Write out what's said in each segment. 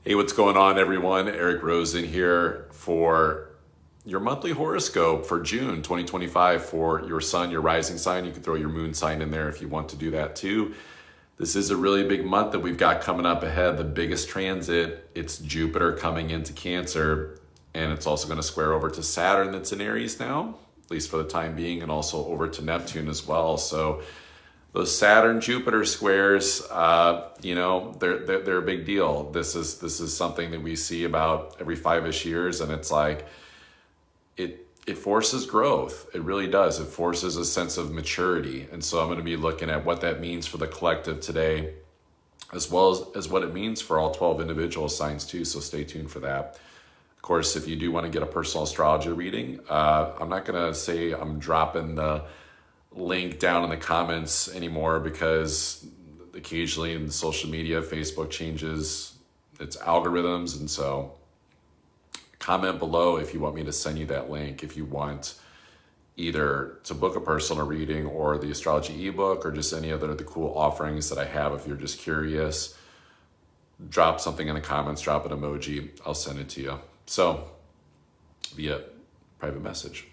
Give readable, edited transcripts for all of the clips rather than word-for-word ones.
Hey, what's going on, everyone? Eric Rosen here for your monthly horoscope for June 2025 for your sun, your rising sign. You can throw your moon sign in there if you want to do that too. This is a really big month that we've got coming up ahead. The biggest transit, it's Jupiter coming into Cancer, and it's also going to square over to Saturn that's in Aries now, at least for the time being, and also over to Neptune as well. So those Saturn Jupiter squares, they're a big deal. This is something that we see about every 5-ish years, and it's like it forces growth. It really does. It forces a sense of maturity. And so I'm going to be looking at what that means for the collective today, as well as what it means for all 12 individual signs too. So stay tuned for that. Of course, if you do want to get a personal astrology reading, I'm not going to say I'm dropping the link down in the comments anymore, because occasionally in social media, Facebook changes its algorithms. And so comment below if you want me to send you that link, if you want either to book a personal reading or the astrology ebook or just any other of the cool offerings that I have. If you're just curious, drop something in the comments, drop an emoji, I'll send it to you. So via private message.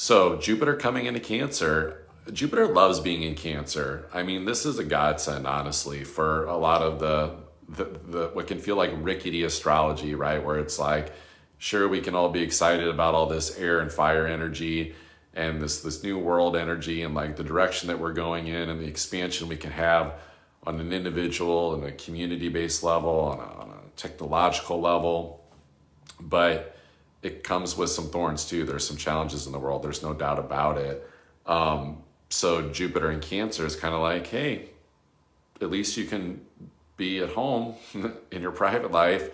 So Jupiter coming into Cancer. Jupiter loves being in Cancer. I mean, this is a godsend, honestly, for a lot of the what can feel like rickety astrology, right? Where it's like, sure, we can all be excited about all this air and fire energy and this new world energy and like the direction that we're going in and the expansion we can have on an individual and a community-based level, on a technological level. But it comes with some thorns too. There's some challenges in the world. There's no doubt about it. So Jupiter in Cancer is kind of like, hey, at least you can be at home in your private life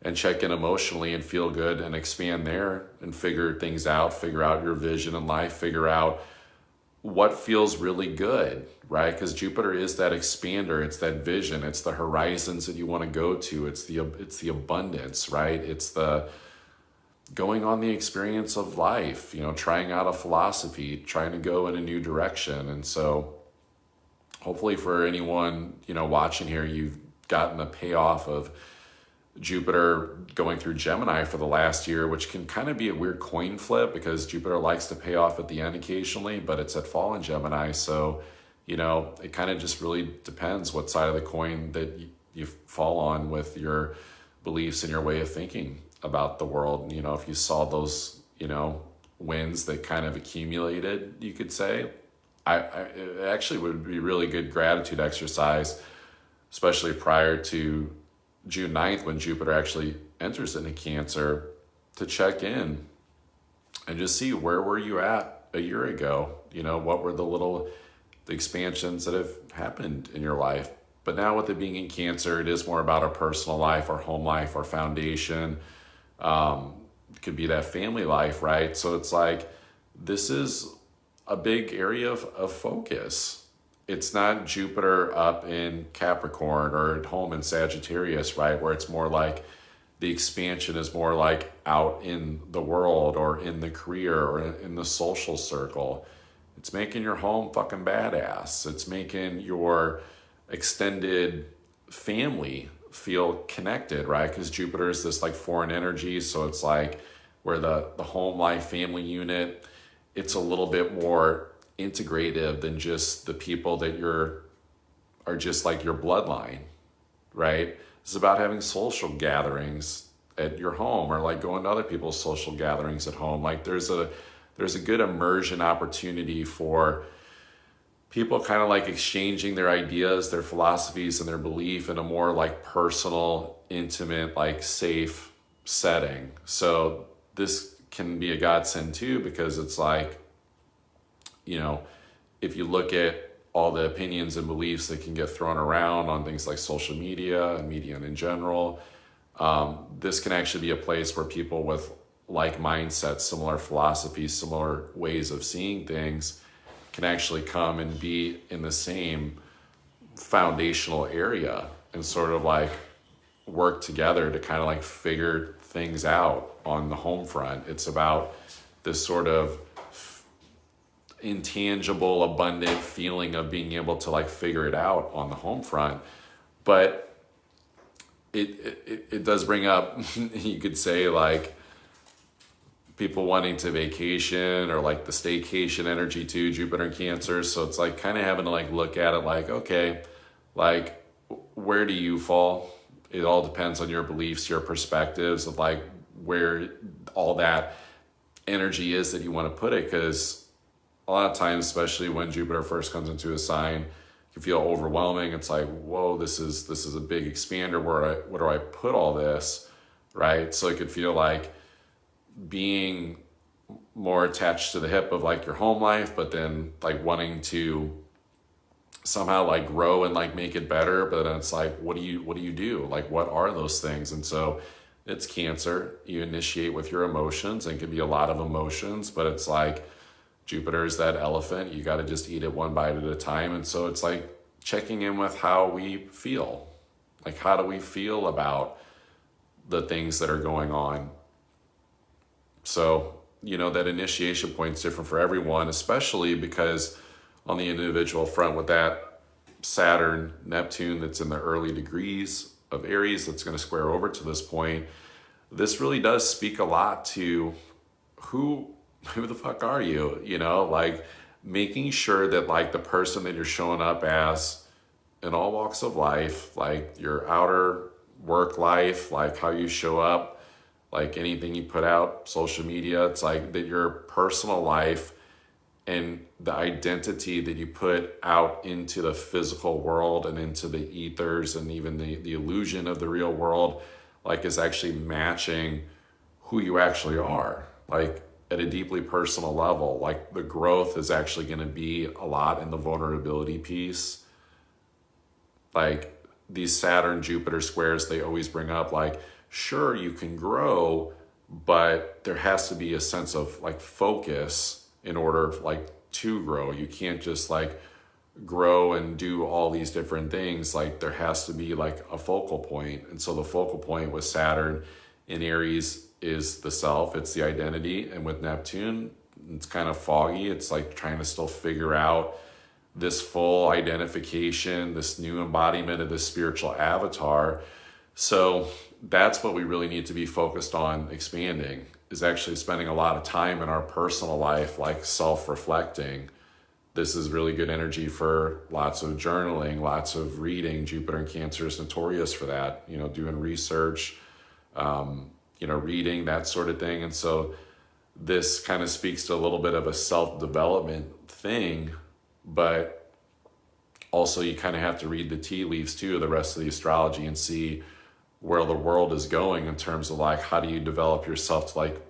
and check in emotionally and feel good and expand there and figure things out, figure out your vision in life, figure out what feels really good, right? Because Jupiter is that expander. It's that vision. It's the horizons that you want to go to. It's the abundance, right? It's the going on the experience of life, trying out a philosophy, trying to go in a new direction. And so hopefully for anyone, watching here, you've gotten the payoff of Jupiter going through Gemini for the last year, which can kind of be a weird coin flip because Jupiter likes to pay off at the end occasionally, but it's at fall in Gemini. So, it kind of just really depends what side of the coin that you fall on with your beliefs and your way of thinking about the world. If you saw those, wins that kind of accumulated, you could say, it actually would be really good gratitude exercise, especially prior to June 9th when Jupiter actually enters into Cancer, to check in and just see where were you at a year ago? What were the expansions that have happened in your life? But now with it being in Cancer, it is more about our personal life, our home life, our foundation. It could be that family life, right? So it's like, this is a big area of focus. It's not Jupiter up in Capricorn or at home in Sagittarius, right? Where it's more like the expansion is more like out in the world or in the career or in the social circle. It's making your home fucking badass. It's making your extended family feel connected, right? Because Jupiter is this like foreign energy. So it's like where the home life family unit, it's a little bit more integrative than just the people that are just like your bloodline, right? It's about having social gatherings at your home or like going to other people's social gatherings at home. Like there's a good immersion opportunity for people kind of like exchanging their ideas, their philosophies, and their belief in a more like personal, intimate, like safe setting. So this can be a godsend too, because it's like, if you look at all the opinions and beliefs that can get thrown around on things like social media and media in general, this can actually be a place where people with like mindsets, similar philosophies, similar ways of seeing things can actually come and be in the same foundational area and sort of like work together to kind of like figure things out on the home front. It's about this sort of intangible, abundant feeling of being able to like figure it out on the home front. But it does bring up, you could say, like people wanting to vacation, or like the staycation energy too, Jupiter and Cancer. So it's like kind of having to like look at it like, okay, like where do you fall? It all depends on your beliefs, your perspectives of like where all that energy is that you want to put it. Because a lot of times, especially when Jupiter first comes into a sign, you feel overwhelming. It's like, whoa, this is a big expander. Where do I put all this, right? So it could feel like being more attached to the hip of like your home life, but then like wanting to somehow like grow and like make it better. But then it's like, what do you do? Like, what are those things? And so it's Cancer. You initiate with your emotions, and it can be a lot of emotions, but it's like Jupiter is that elephant. You got to just eat it one bite at a time. And so it's like checking in with how we feel. Like, how do we feel about the things that are going on? So, you know, that initiation point is different for everyone, especially because on the individual front with that Saturn, Neptune that's in the early degrees of Aries that's going to square over to this point, this really does speak a lot to who the fuck are you? You know, like making sure that like the person that you're showing up as in all walks of life, like your outer work life, like how you show up, like anything you put out, social media, it's like that your personal life and the identity that you put out into the physical world and into the ethers and even the illusion of the real world, like is actually matching who you actually are. Like at a deeply personal level, like the growth is actually going to be a lot in the vulnerability piece. Like these Saturn Jupiter squares, they always bring up like, sure, you can grow, but there has to be a sense of like focus in order like to grow. You can't just like grow and do all these different things. Like there has to be like a focal point. And so the focal point with Saturn in Aries is the self, it's the identity. And with Neptune, it's kind of foggy. It's like trying to still figure out this full identification, this new embodiment of this spiritual avatar. So that's what we really need to be focused on expanding, is actually spending a lot of time in our personal life, like self-reflecting. This is really good energy for lots of journaling, lots of reading. Jupiter and Cancer is notorious for that, you know, doing research, you know, reading, that sort of thing. And so this kind of speaks to a little bit of a self-development thing, but also you kind of have to read the tea leaves too, the rest of the astrology, and see where the world is going in terms of like, how do you develop yourself to like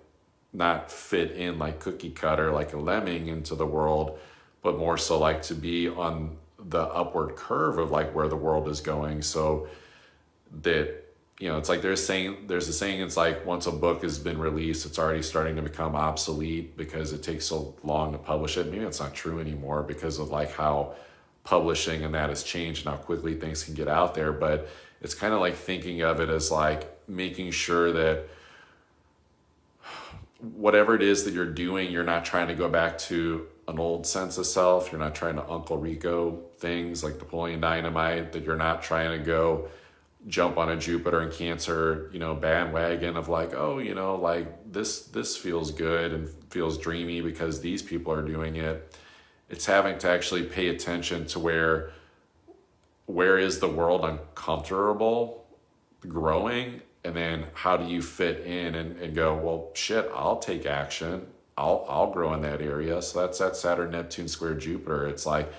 not fit in like cookie cutter, like a lemming into the world, but more so like to be on the upward curve of like where the world is going. So that, you know, it's like there's a saying, it's like once a book has been released, it's already starting to become obsolete because it takes so long to publish it. Maybe it's not true anymore because of like how publishing and that has changed and how quickly things can get out there. But it's kind of like thinking of it as like making sure that whatever it is that you're doing, you're not trying to go back to an old sense of self. You're not trying to Uncle Rico things like Napoleon Dynamite, that you're not trying to go jump on a Jupiter and Cancer, you know, bandwagon of like, oh, you know, like this feels good and feels dreamy because these people are doing it. It's having to actually pay attention to where is the world uncomfortable growing, and then how do you fit in and go, well, shit, I'll take action. I'll grow in that area. So that's that Saturn Neptune square Jupiter. It's like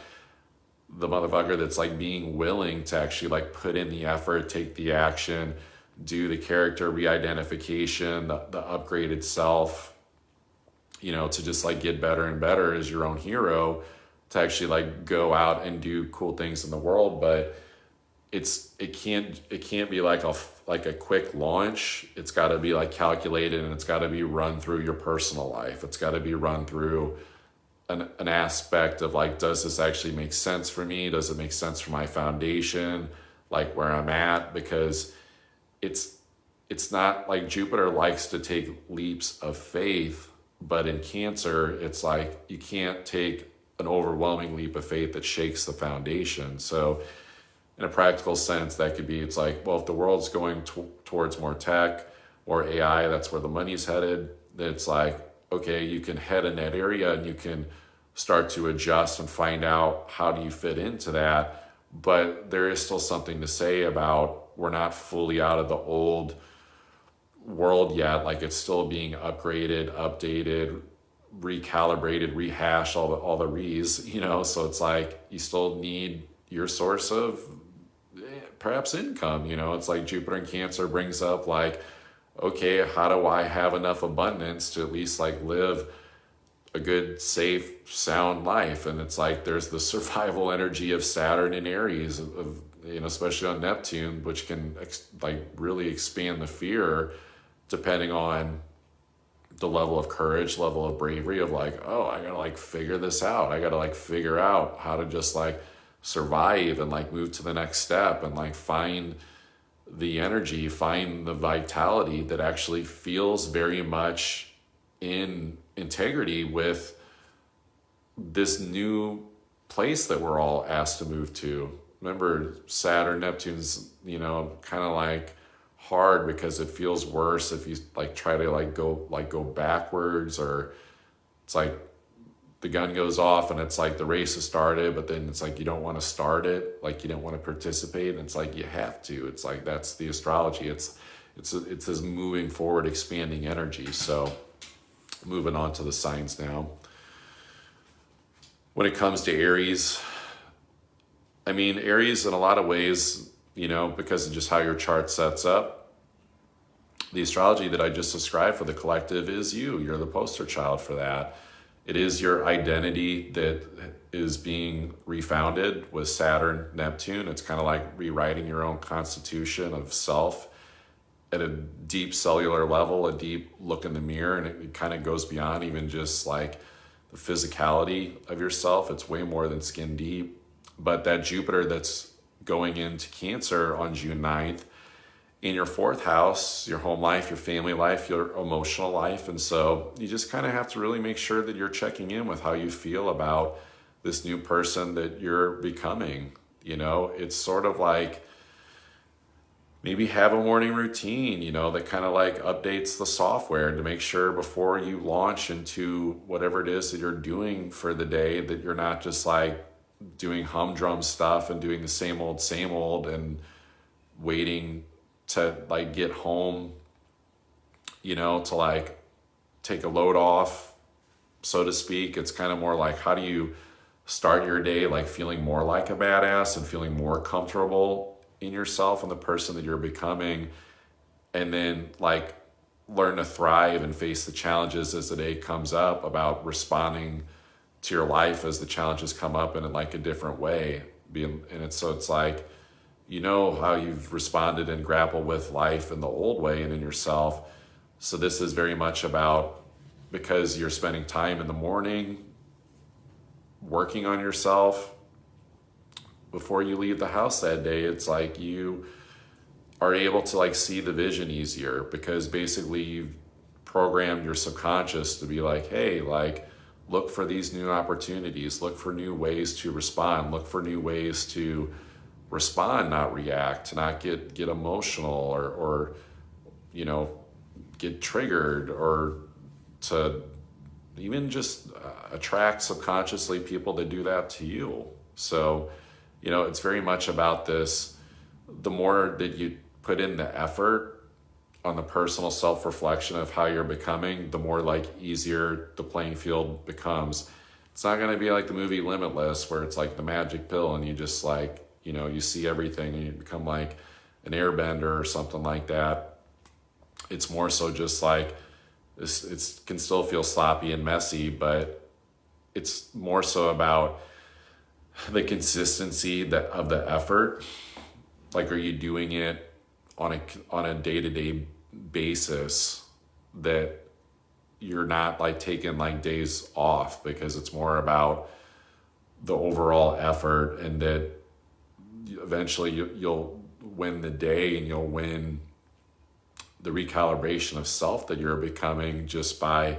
the motherfucker that's like being willing to actually like put in the effort, take the action, do the character re-identification, the upgraded self, you know, to just like get better and better as your own hero, to actually like go out and do cool things in the world. But it can't be like a quick launch. It's got to be like calculated, and it's got to be run through your personal life. It's got to be run through an aspect of like, does this actually make sense for me? Does it make sense for my foundation, like where I'm at? Because it's not like Jupiter likes to take leaps of faith, but in Cancer, it's like you can't take an overwhelming leap of faith that shakes the foundation. So in a practical sense, that could be, it's like, well, if the world's going towards more tech or AI, that's where the money's headed, then it's like, okay, you can head in that area and you can start to adjust and find out how do you fit into that. But there is still something to say about we're not fully out of the old world yet. Like, it's still being upgraded, updated, recalibrated, rehashed, all the re's, you know. So it's like you still need your source of perhaps income, you know. It's like Jupiter in Cancer brings up like, okay, how do I have enough abundance to at least like live a good, safe, sound life? And it's like there's the survival energy of Saturn and Aries, of you know, especially on Neptune, which can like really expand the fear depending on the level of courage, level of bravery of like, oh, I gotta like figure this out. I gotta like figure out how to just like survive and like move to the next step and like find the energy, find the vitality that actually feels very much in integrity with this new place that we're all asked to move to. Remember, Saturn, Neptune's, you know, kind of like hard because it feels worse if you like try to like go backwards, or it's like the gun goes off and it's like the race has started, but then it's like you don't want to start it, like you don't want to participate, and it's like you have to. It's like that's the astrology. It's this moving forward, expanding energy. So moving on to the signs now. When it comes to Aries, I mean, Aries in a lot of ways, you know, because of just how your chart sets up, the astrology that I just described for the collective is you. You're the poster child for that. It is your identity that is being refounded with Saturn, Neptune. It's kind of like rewriting your own constitution of self at a deep cellular level, a deep look in the mirror. And it kind of goes beyond even just like the physicality of yourself. It's way more than skin deep. But that Jupiter that's going into Cancer on June 9th, in your fourth house, your home life, your family life, your emotional life. And so you just kind of have to really make sure that you're checking in with how you feel about this new person that you're becoming. You know, it's sort of like maybe have a morning routine, you know, that kind of like updates the software to make sure before you launch into whatever it is that you're doing for the day, that you're not just like doing humdrum stuff and doing the same old and waiting to like get home, you know, to like take a load off, so to speak. It's kind of more like, how do you start your day like feeling more like a badass and feeling more comfortable in yourself and the person that you're becoming, and then like learn to thrive and face the challenges as the day comes up, about responding to your life as the challenges come up in like a different way. It's like, you know how you've responded and grappled with life in the old way and in yourself. So this is very much about, because you're spending time in the morning working on yourself before you leave the house that day, it's like you are able to like see the vision easier, because basically you've programmed your subconscious to be like, hey, like look for these new opportunities, look for new ways to respond, look for new ways to respond, not react, to not get emotional or you know, get triggered, or to even just attract subconsciously people that do that to you. So, you know, it's very much about this. The more that you put in the effort on the personal self-reflection of how you're becoming, the more like easier the playing field becomes. It's not going to be like the movie Limitless, where it's like the magic pill and you just like, you know, you see everything and you become like an airbender or something like that. It's more so just like this. It can still feel sloppy and messy, but it's more so about the consistency of the effort. Like, are you doing it on a day-to-day basis, that you're not like taking like days off, because it's more about the overall effort, and that eventually you'll win the day and you'll win the recalibration of self that you're becoming just by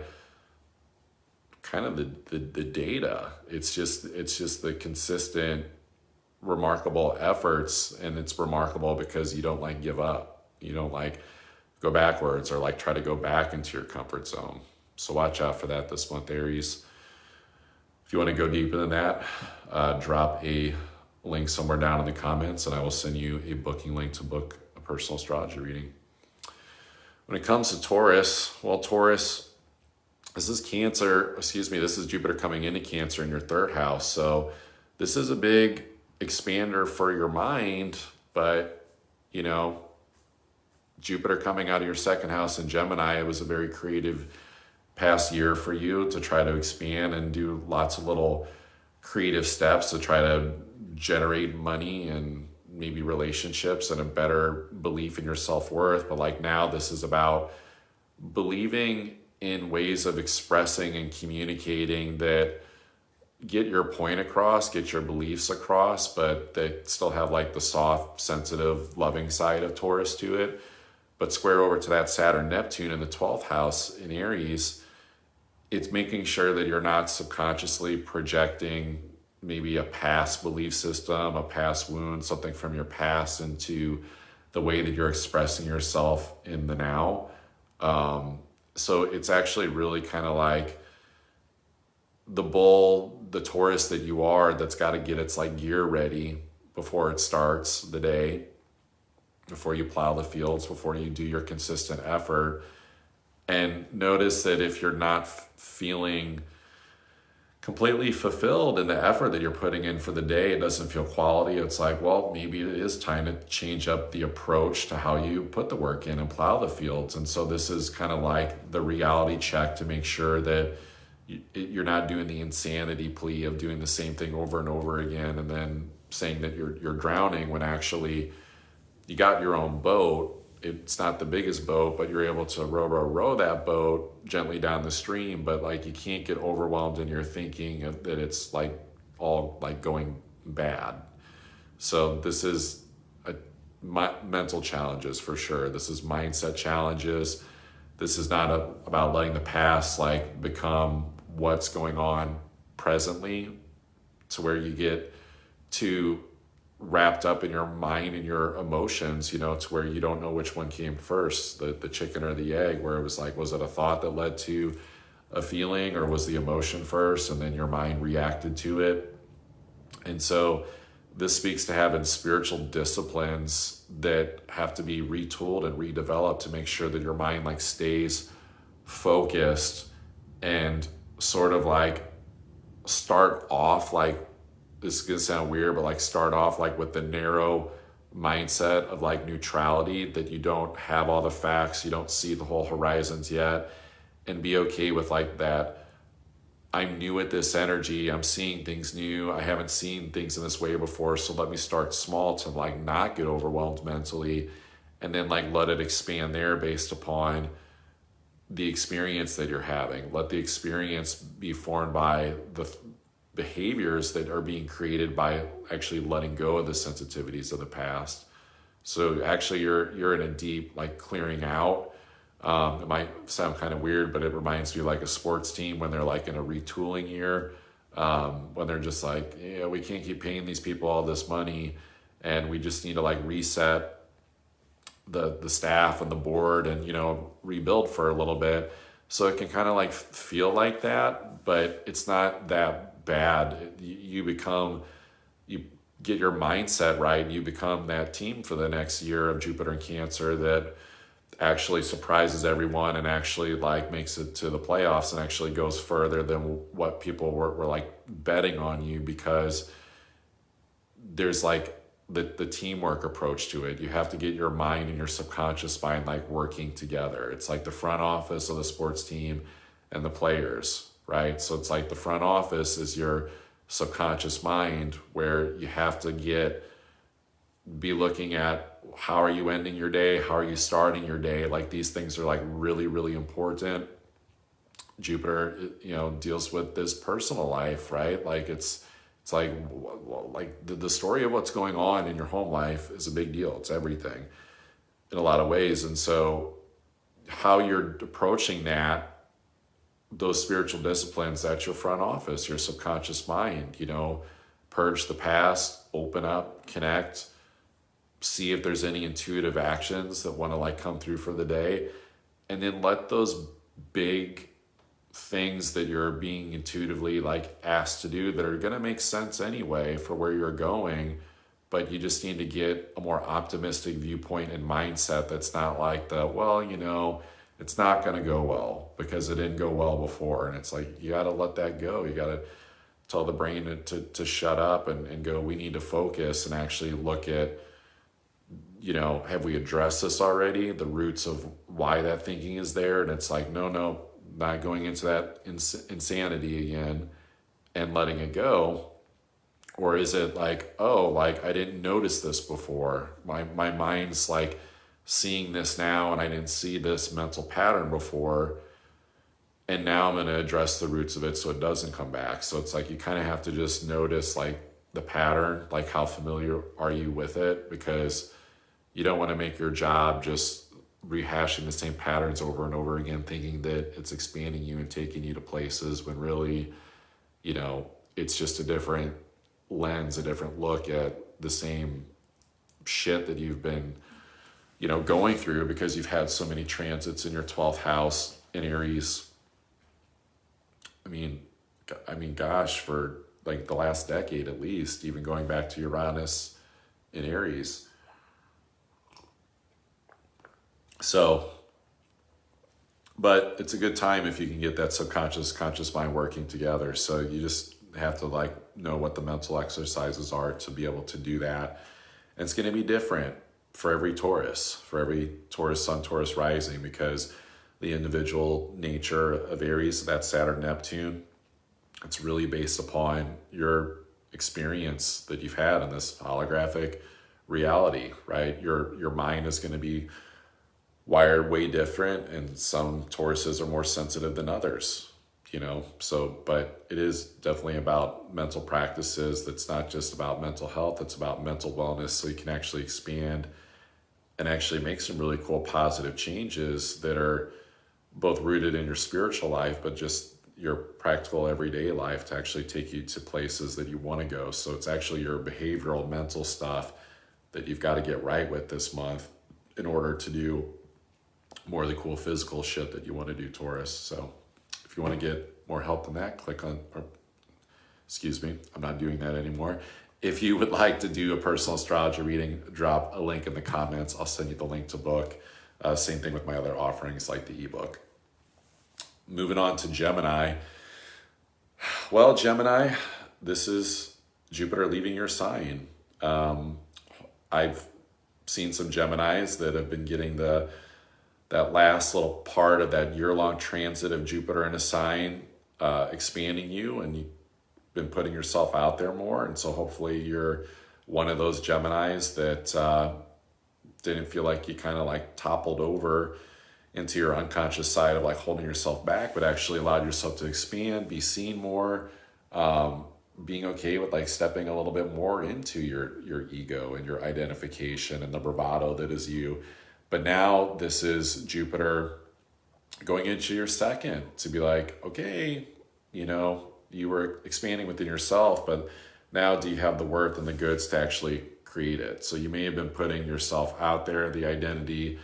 kind of the data. It's just the consistent remarkable efforts, and it's remarkable because you don't like give up. You don't like go backwards or like try to go back into your comfort zone. So watch out for that this month, Aries. If you want to go deeper than that, drop a link somewhere down in the comments and I will send you a booking link to book a personal astrology reading. When it comes to Taurus, well, Taurus, this is Jupiter coming into Cancer in your third house. So this is a big expander for your mind, but you know, Jupiter coming out of your second house in Gemini, it was a very creative past year for you to try to expand and do lots of little creative steps to try to generate money and maybe relationships and a better belief in your self-worth. But like now, this is about believing in ways of expressing and communicating that get your point across, get your beliefs across, but they still have like the soft, sensitive, loving side of Taurus to it. But square over to that Saturn, Neptune in the 12th house in Aries, it's making sure that you're not subconsciously projecting maybe a past belief system, a past wound, something from your past into the way that you're expressing yourself in the now. So it's actually really kind of like the bull, the Taurus that you are, that's got to get its like gear ready before it starts the day, before you plow the fields, before you do your consistent effort. And notice that if you're not feeling completely fulfilled in the effort that you're putting in for the day, it doesn't feel quality. It's like, well, maybe it is time to change up the approach to how you put the work in and plow the fields. And so this is kind of like the reality check to make sure that you're not doing the insanity plea of doing the same thing over and over again and then saying that you're drowning when actually you got your own boat. It's not the biggest boat, but you're able to row that boat gently down the stream. But like, you can't get overwhelmed in your thinking that it's like all like going bad. So this is mental challenges for sure. This is mindset challenges. This is not about letting the past like become what's going on presently, to where you get too wrapped up in your mind and your emotions, you know, to where you don't know which one came first, the chicken or the egg, where it was like, was it a thought that led to a feeling, or was the emotion first and then your mind reacted to it? And so this speaks to having spiritual disciplines that have to be retooled and redeveloped to make sure that your mind like stays focused and sort of like start off like, this is gonna sound weird, but like start off like with the narrow mindset of like neutrality, that you don't have all the facts, you don't see the whole horizons yet, and be okay with like that. I'm new at this energy, I'm seeing things new, I haven't seen things in this way before, so let me start small to like not get overwhelmed mentally, and then like let it expand there based upon the experience that you're having. Let the experience be formed by the behaviors that are being created by actually letting go of the sensitivities of the past. So actually you're in a deep like clearing out. It might sound kind of weird, but it reminds me like a sports team when they're like in a retooling year, when they're just like, yeah, we can't keep paying these people all this money, and we just need to like reset the staff and the board and, you know, rebuild for a little bit. So it can kind of like feel like that, but it's not that bad. You get your mindset right, you become that team for the next year of Jupiter in Cancer that actually surprises everyone and actually like makes it to the playoffs and actually goes further than what people were like betting on you, because there's like the teamwork approach to it. You have to get your mind and your subconscious mind like working together. It's like the front office of the sports team and the players, right? So it's like the front office is your subconscious mind, where you have to be looking at how are you ending your day, how are you starting your day. Like these things are like really, really important. Jupiter, you know, deals with this personal life, right? Like it's like the story of what's going on in your home life is a big deal. It's everything in a lot of ways. And so how you're approaching those spiritual disciplines, that's your front office, your subconscious mind, you know, purge the past, open up, connect, see if there's any intuitive actions that want to like come through for the day, and then let those big things that you're being intuitively like asked to do that are going to make sense anyway for where you're going, but you just need to get a more optimistic viewpoint and mindset that's not like the, well, you know, it's not going to go well because it didn't go well before. And it's like, you got to let that go. You got to tell the brain to shut up and go, we need to focus and actually look at, you know, have we addressed this already? The roots of why that thinking is there. And it's like, no, not going into that insanity again and letting it go. Or is it like, oh, like I didn't notice this before. My mind's like seeing this now and I didn't see this mental pattern before. And now I'm going to address the roots of it so it doesn't come back. So it's like you kind of have to just notice like the pattern, like how familiar are you with it? Because you don't want to make your job just rehashing the same patterns over and over again, thinking that it's expanding you and taking you to places when really, you know, it's just a different lens, a different look at the same shit that you've been, you know, going through because you've had so many transits in your 12th house in Aries. I mean, gosh, for like the last decade at least, even going back to Uranus in Aries. So, but it's a good time if you can get that subconscious, conscious mind working together. So you just have to like know what the mental exercises are to be able to do that. And it's going to be different for every Taurus, Sun, Taurus rising, because the individual nature of Aries, that Saturn, Neptune, it's really based upon your experience that you've had in this holographic reality, right? Your mind is going to be wired way different, and some Tauruses are more sensitive than others, you know? So, but it is definitely about mental practices. That's not just about mental health, it's about mental wellness, so you can actually expand and actually make some really cool positive changes that are both rooted in your spiritual life, but just your practical everyday life to actually take you to places that you want to go. So it's actually your behavioral, mental stuff that you've got to get right with this month in order to do more of the cool physical shit that you want to do, Taurus. So if you want to get more help than that, I'm not doing that anymore. If you would like to do a personal astrology reading, drop a link in the comments. I'll send you the link to book. Same thing with my other offerings like the ebook. Moving on to Gemini. Well, Gemini, this is Jupiter leaving your sign. I've seen some Geminis that have been getting that last little part of that year-long transit of Jupiter in a sign, expanding you, and you've been putting yourself out there more. And so hopefully you're one of those Geminis that didn't feel like you kind of like toppled over into your unconscious side of like holding yourself back, but actually allowed yourself to expand, be seen more, being okay with like stepping a little bit more into your ego and your identification and the bravado that is you. But now this is Jupiter going into your second to be like, okay, you know, you were expanding within yourself, but now do you have the worth and the goods to actually create it? So you may have been putting yourself out there, the identity,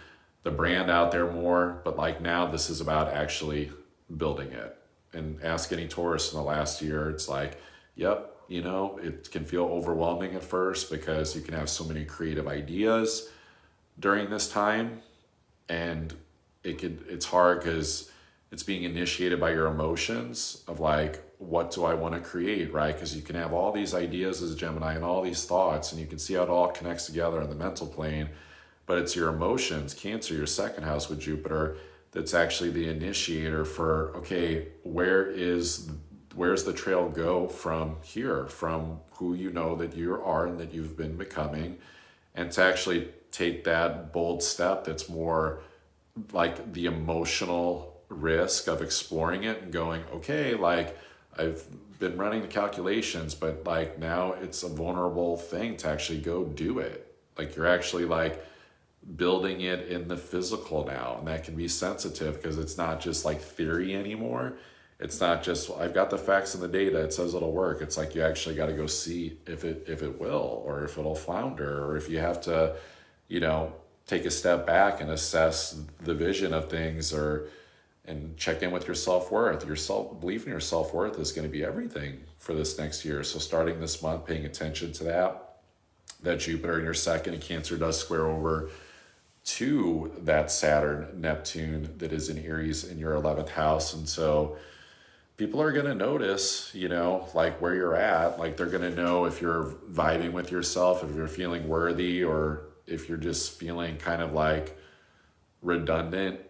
the brand out there more, but like now this is about actually building it. And ask any Taurus in the last year, it's like, yep, you know, it can feel overwhelming at first because you can have so many creative ideas during this time, and it's hard because it's being initiated by your emotions of like, what do I want to create, right? Because you can have all these ideas as a Gemini and all these thoughts, and you can see how it all connects together on the mental plane, but it's your emotions, Cancer, your second house with Jupiter, that's actually the initiator for, okay, where's the trail go from here, from who you know that you are and that you've been becoming, and to actually take that bold step that's more like the emotional risk of exploring it and going, okay, like I've been running the calculations, but like now it's a vulnerable thing to actually go do it. Like you're actually like building it in the physical now, and that can be sensitive because it's not just like theory anymore. It's not just, I've got the facts and the data, it says it'll work. It's like you actually got to go see if it will, or if it'll flounder, or if you have to, you know, take a step back and assess the vision of things, or and check in with your self-worth. Belief in your self-worth is going to be everything for this next year. So starting this month, paying attention to that Jupiter in your second in Cancer does square over to that Saturn, Neptune that is in Aries in your 11th house. And so people are going to notice, you know, like where you're at. Like they're going to know if you're vibing with yourself, if you're feeling worthy, or if you're just feeling kind of like redundant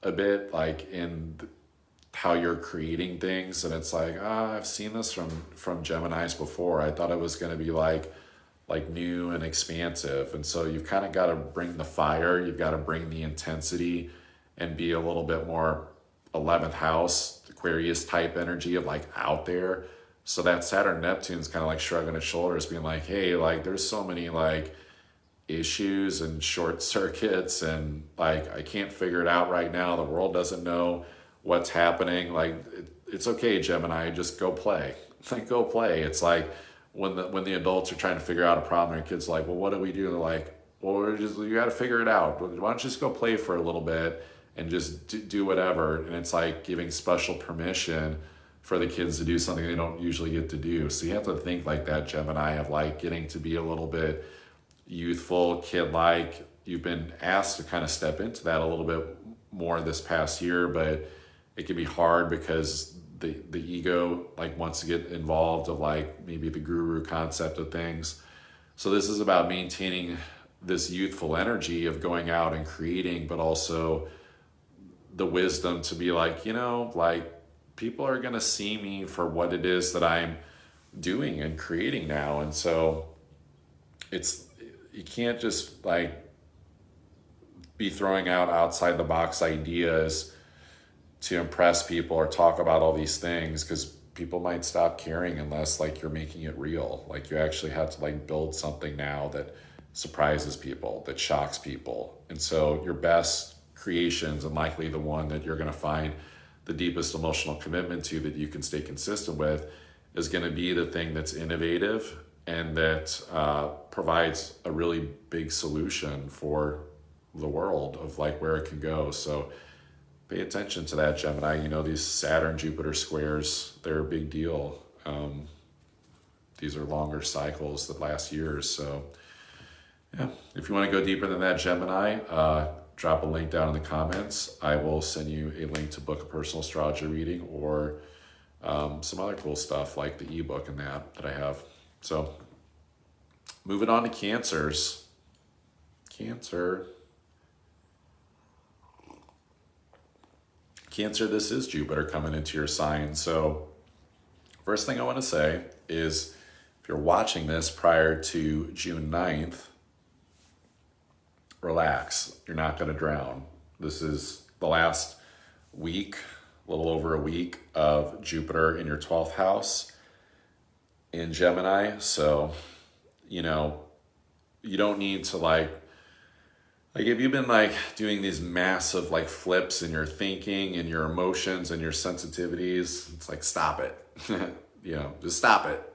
a bit, like in how you're creating things. And it's like, I've seen this from Geminis before. I thought it was going to be like new and expansive. And so you've kind of got to bring the fire, you've got to bring the intensity, and be a little bit more 11th house Aquarius type energy of like out there. So that Saturn Neptune's kind of like shrugging its shoulders, being like, hey, like there's so many like issues and short circuits, and like I can't figure it out right now. The world doesn't know what's happening. Like it's okay, Gemini, just go play. Like go play. It's like when the adults are trying to figure out a problem, and kids are like, well, what do we do? They're like, well, you got to figure it out. Why don't you just go play for a little bit and just do whatever? And it's like giving special permission for the kids to do something they don't usually get to do. So you have to think like that, Gemini, of like getting to be a little bit youthful, kid-like. You've been asked to kind of step into that a little bit more this past year, but it can be hard because the ego like wants to get involved of like maybe the guru concept of things. So this is about maintaining this youthful energy of going out and creating, but also the wisdom to be like, you know, like people are going to see me for what it is that I'm doing and creating now. And so you can't just like be throwing out outside the box ideas to impress people or talk about all these things, because people might stop caring unless like you're making it real. Like you actually have to like build something now that surprises people, that shocks people. And so your best creations, and likely the one that you're going to find the deepest emotional commitment to, that you can stay consistent with, is going to be the thing that's innovative and that provides a really big solution for the world of like where it can go. So pay attention to that, Gemini. You know, these Saturn Jupiter squares, they're a big deal. These are longer cycles that last years. So yeah, if you want to go deeper than that, Gemini, drop a link down in the comments. I will send you a link to book a personal astrology reading, or some other cool stuff like the ebook and that I have. So moving on to Cancers. Cancer, this is Jupiter coming into your sign. So first thing I want to say is, if you're watching this prior to June 9th, relax. You're not going to drown. This is the last week, a little over a week of Jupiter in your 12th house in Gemini. So, you know, you don't need to like if you've been like doing these massive like flips in your thinking and your emotions and your sensitivities, it's like, stop it. You know, just stop it.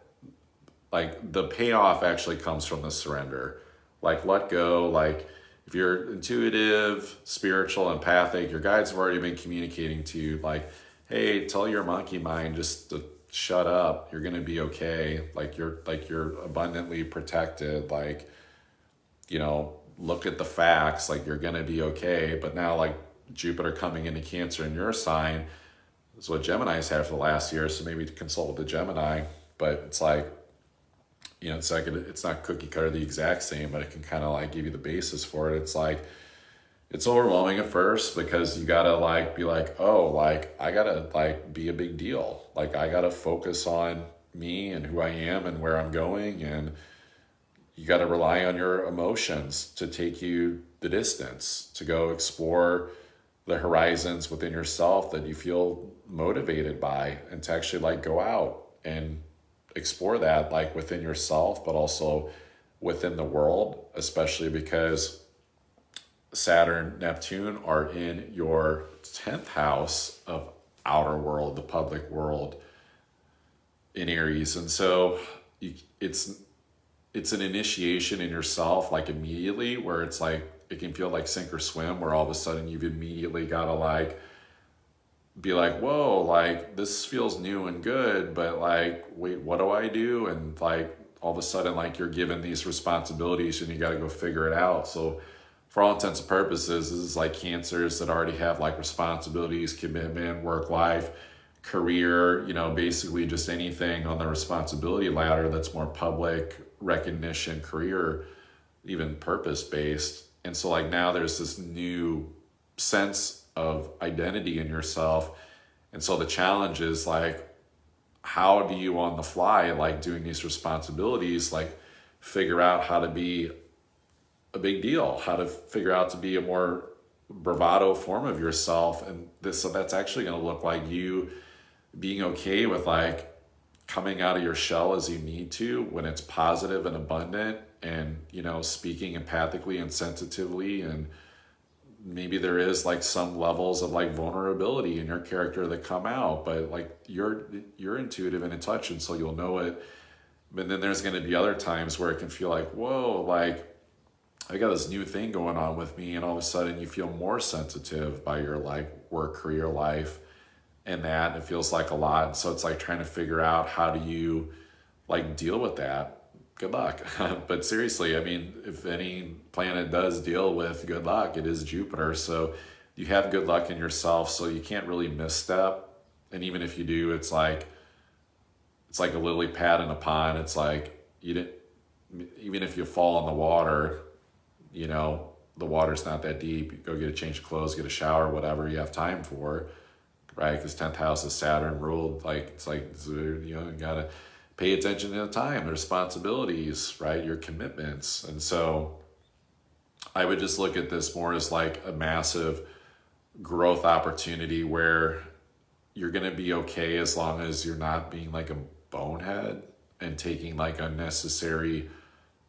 Like the payoff actually comes from the surrender. Like let go. Like if you're intuitive, spiritual, empathic, your guides have already been communicating to you like, hey, tell your monkey mind just to shut up. You're going to be okay. Like you're abundantly protected. Like, you know, look at the facts, like you're going to be okay. But now like Jupiter coming into Cancer in your sign is what Gemini's had for the last year. So maybe to consult with the Gemini, but it's like, you know, it's like, it's not cookie cutter the exact same, but it can kind of like give you the basis for it. It's like, it's overwhelming at first because you got to like be like, oh, like I got to like be a big deal. Like I got to focus on me and who I am and where I'm going, and you got to rely on your emotions to take you the distance, to go explore the horizons within yourself that you feel motivated by, and to actually like go out and explore that like within yourself, but also within the world, especially because Saturn, Neptune are in your 10th house of outer world, the public world in Aries. And so it's an initiation in yourself, like immediately, where it's like, it can feel like sink or swim, where all of a sudden you've immediately got to like be like, whoa, like this feels new and good, but like, wait, what do I do? And like all of a sudden, like you're given these responsibilities and you got to go figure it out. So for all intents and purposes, this is like Cancers that already have like responsibilities, commitment, work life, career, you know, basically just anything on the responsibility ladder that's more public, recognition, career, even purpose based. And so like now there's this new sense of identity in yourself. And so the challenge is like, how do you on the fly, like doing these responsibilities, like figure out how to be a big deal, how to figure out to be a more bravado form of yourself. And this, so that's actually going to look like you being okay with like coming out of your shell as you need to when it's positive and abundant, and, you know, speaking empathically and sensitively, and maybe there is like some levels of like vulnerability in your character that come out, but like you're intuitive and in touch, and so you'll know it. But then there's going to be other times where it can feel like, whoa, like I got this new thing going on with me, and all of a sudden you feel more sensitive by your like work, career life, and that it feels like a lot. And so it's like trying to figure out, how do you like deal with that? Good luck. But seriously, I mean, if any planet does deal with good luck, it is Jupiter. So you have good luck in yourself, so you can't really misstep. And even if you do, it's like a lily pad in a pond. It's like you didn't, even if you fall in the water, you know, the water's not that deep. You go get a change of clothes, get a shower, whatever you have time for, right? Because 10th house is Saturn ruled. Like, it's like, you know, you gotta pay attention to the time, the responsibilities, right? Your commitments. And so I would just look at this more as like a massive growth opportunity where you're going to be okay as long as you're not being like a bonehead and taking like unnecessary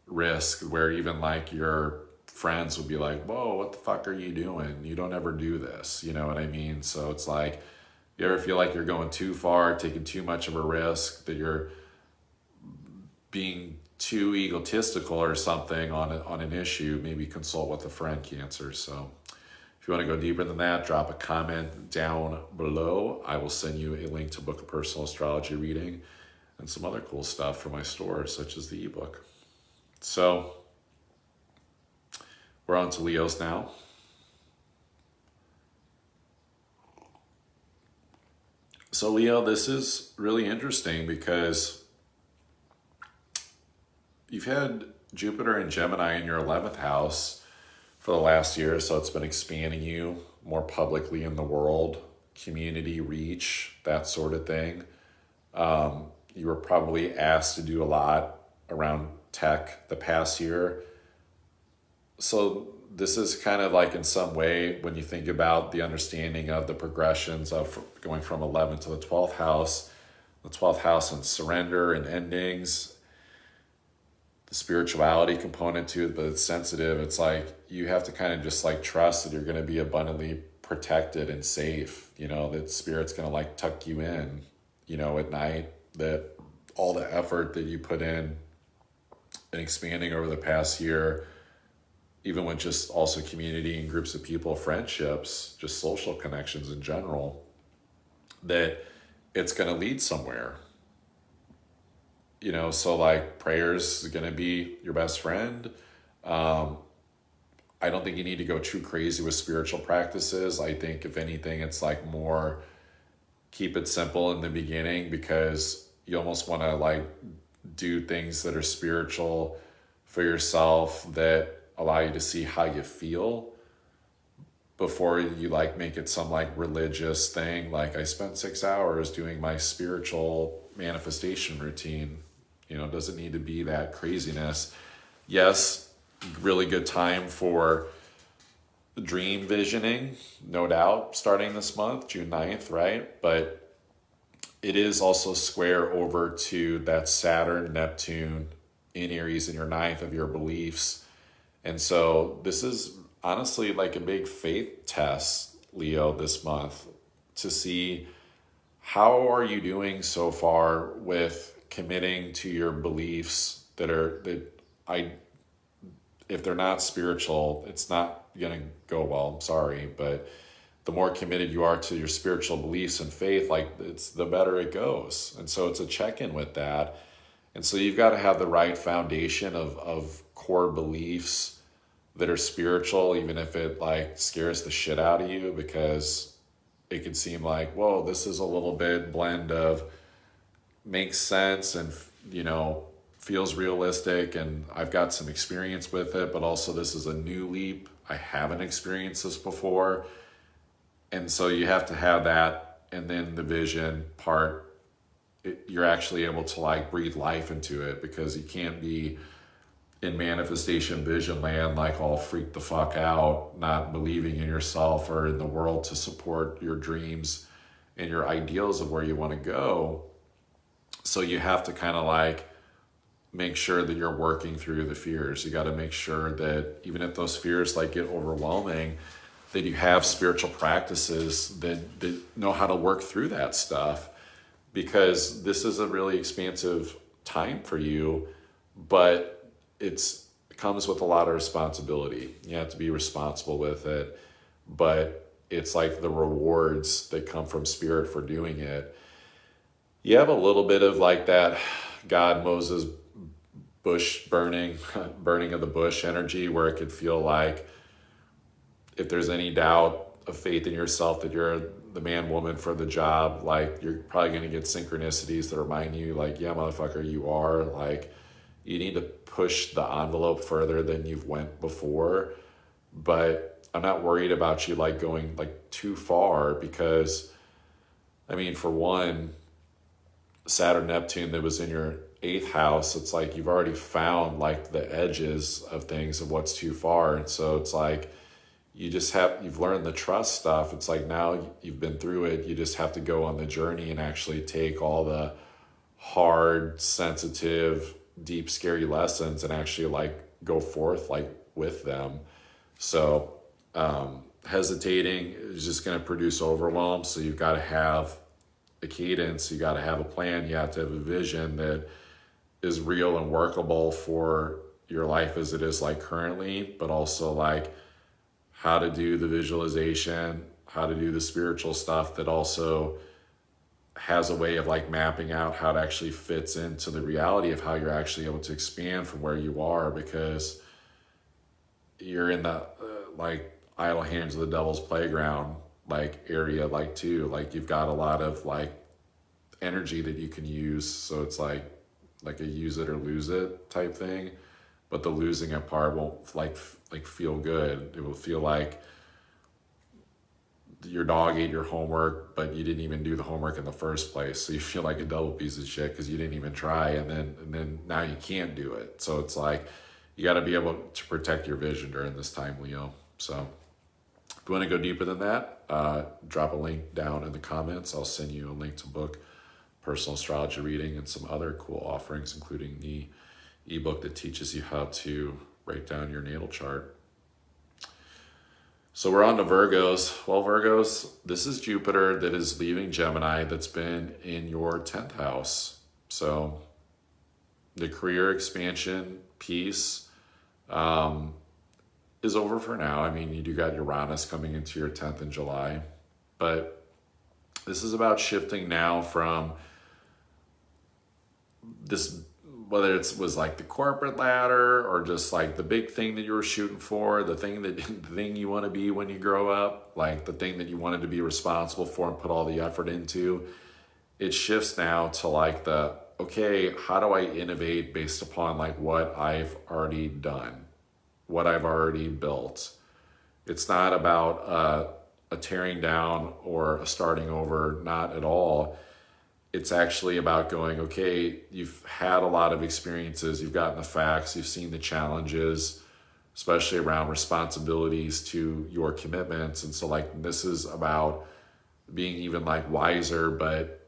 risk, where even like your friends would be like, whoa, what the fuck are you doing? You don't ever do this. You know what I mean? So it's like, you ever feel like you're going too far, taking too much of a risk, that you're being too egotistical or something on an issue, maybe consult with a friend, Cancer. So if you want to go deeper than that, drop a comment down below. I will send you a link to book a personal astrology reading and some other cool stuff from my store, such as the ebook. So we're on to Leos now. So Leo, this is really interesting because you've had Jupiter and Gemini in your 11th house for the last year, so it's been expanding you more publicly in the world, community reach, that sort of thing. You were probably asked to do a lot around tech the past year. So this is kind of like, in some way, when you think about the understanding of the progressions of going from 11 to the 12th house and surrender and endings, the spirituality component to it, but it's sensitive. It's like you have to kind of just like trust that you're going to be abundantly protected and safe, you know, that spirit's going to like tuck you in, you know, at night, that all the effort that you put in and expanding over the past year, even with just also community and groups of people, friendships, just social connections in general, that it's going to lead somewhere. You know, so like prayers is going to be your best friend. I don't think you need to go too crazy with spiritual practices. I think if anything, it's like more keep it simple in the beginning, because you almost want to like do things that are spiritual for yourself, that allow you to see how you feel before you like make it some like religious thing. Like I spent 6 hours doing my spiritual manifestation routine. You know, it doesn't need to be that craziness. Yes, really good time for dream visioning, no doubt, starting this month, June 9th, right? But it is also square over to that Saturn, Neptune in Aries in your 9th of your beliefs. And so this is honestly like a big faith test, Leo, this month, to see how are you doing so far with committing to your beliefs if they're not spiritual, it's not going to go well. I'm sorry, but the more committed you are to your spiritual beliefs and faith, like it's the better it goes. And so it's a check-in with that. And so you've got to have the right foundation of core beliefs that are spiritual, even if it like scares the shit out of you, because it can seem like, whoa, this is a little bit blend of makes sense and, feels realistic, and I've got some experience with it, but also this is a new leap. I haven't experienced this before. And so you have to have that. And then the vision part, you're actually able to like breathe life into it, because you can't be in manifestation vision land like all freaked the fuck out, not believing in yourself or in the world to support your dreams and your ideals of where you want to go. So you have to kind of like make sure that you're working through the fears. You got to make sure that even if those fears like get overwhelming, that you have spiritual practices that know how to work through that stuff, because this is a really expansive time for you, but it comes with a lot of responsibility. You have to be responsible with it, but it's like the rewards that come from spirit for doing it. You have a little bit of like that God, Moses, bush burning of the bush energy, where it could feel like if there's any doubt of faith in yourself that you're the man, woman for the job, like you're probably going to get synchronicities that remind you like, yeah, motherfucker, you are. Like you need to push the envelope further than you've went before. But I'm not worried about you like going like too far, because I mean, for one, Saturn, Neptune that was in your 8th house, it's like you've already found like the edges of things of what's too far. And so it's like you've learned the trust stuff. It's like now you've been through it, you just have to go on the journey and actually take all the hard, sensitive, deep, scary lessons and actually like go forth like with them. So hesitating is just going to produce overwhelm. So you've got to have a cadence, you got to have a plan, you have to have a vision that is real and workable for your life as it is like currently, but also like how to do the visualization, how to do the spiritual stuff that also has a way of like mapping out how it actually fits into the reality of how you're actually able to expand from where you are, because you're in the like idle hands of the devil's playground like area like too. Like you've got a lot of like energy that you can use, so it's like a use it or lose it type thing, but the losing it part won't like feel good. It will feel like your dog ate your homework, but you didn't even do the homework in the first place, so you feel like a double piece of shit because you didn't even try, and then now you can't do it. So it's like you got to be able to protect your vision during this time, Leo. So if you want to go deeper than that, drop a link down in the comments. I'll send you a link to book personal astrology reading and some other cool offerings, including the ebook that teaches you how to break down your natal chart. So we're on to Virgos. Well, Virgos, this is Jupiter that is leaving Gemini, that's been in your 10th house. So the career expansion piece is over for now. I mean, you do got Uranus coming into your 10th in July, but this is about shifting now from this, whether it was like the corporate ladder or just like the big thing that you were shooting for, the thing you want to be when you grow up, like the thing that you wanted to be responsible for and put all the effort into. It shifts now to like okay, how do I innovate based upon like what I've already done, what I've already built? It's not about a tearing down or a starting over, not at all. It's actually about going, okay, you've had a lot of experiences, you've gotten the facts, you've seen the challenges, especially around responsibilities to your commitments. And so like, this is about being even like wiser, but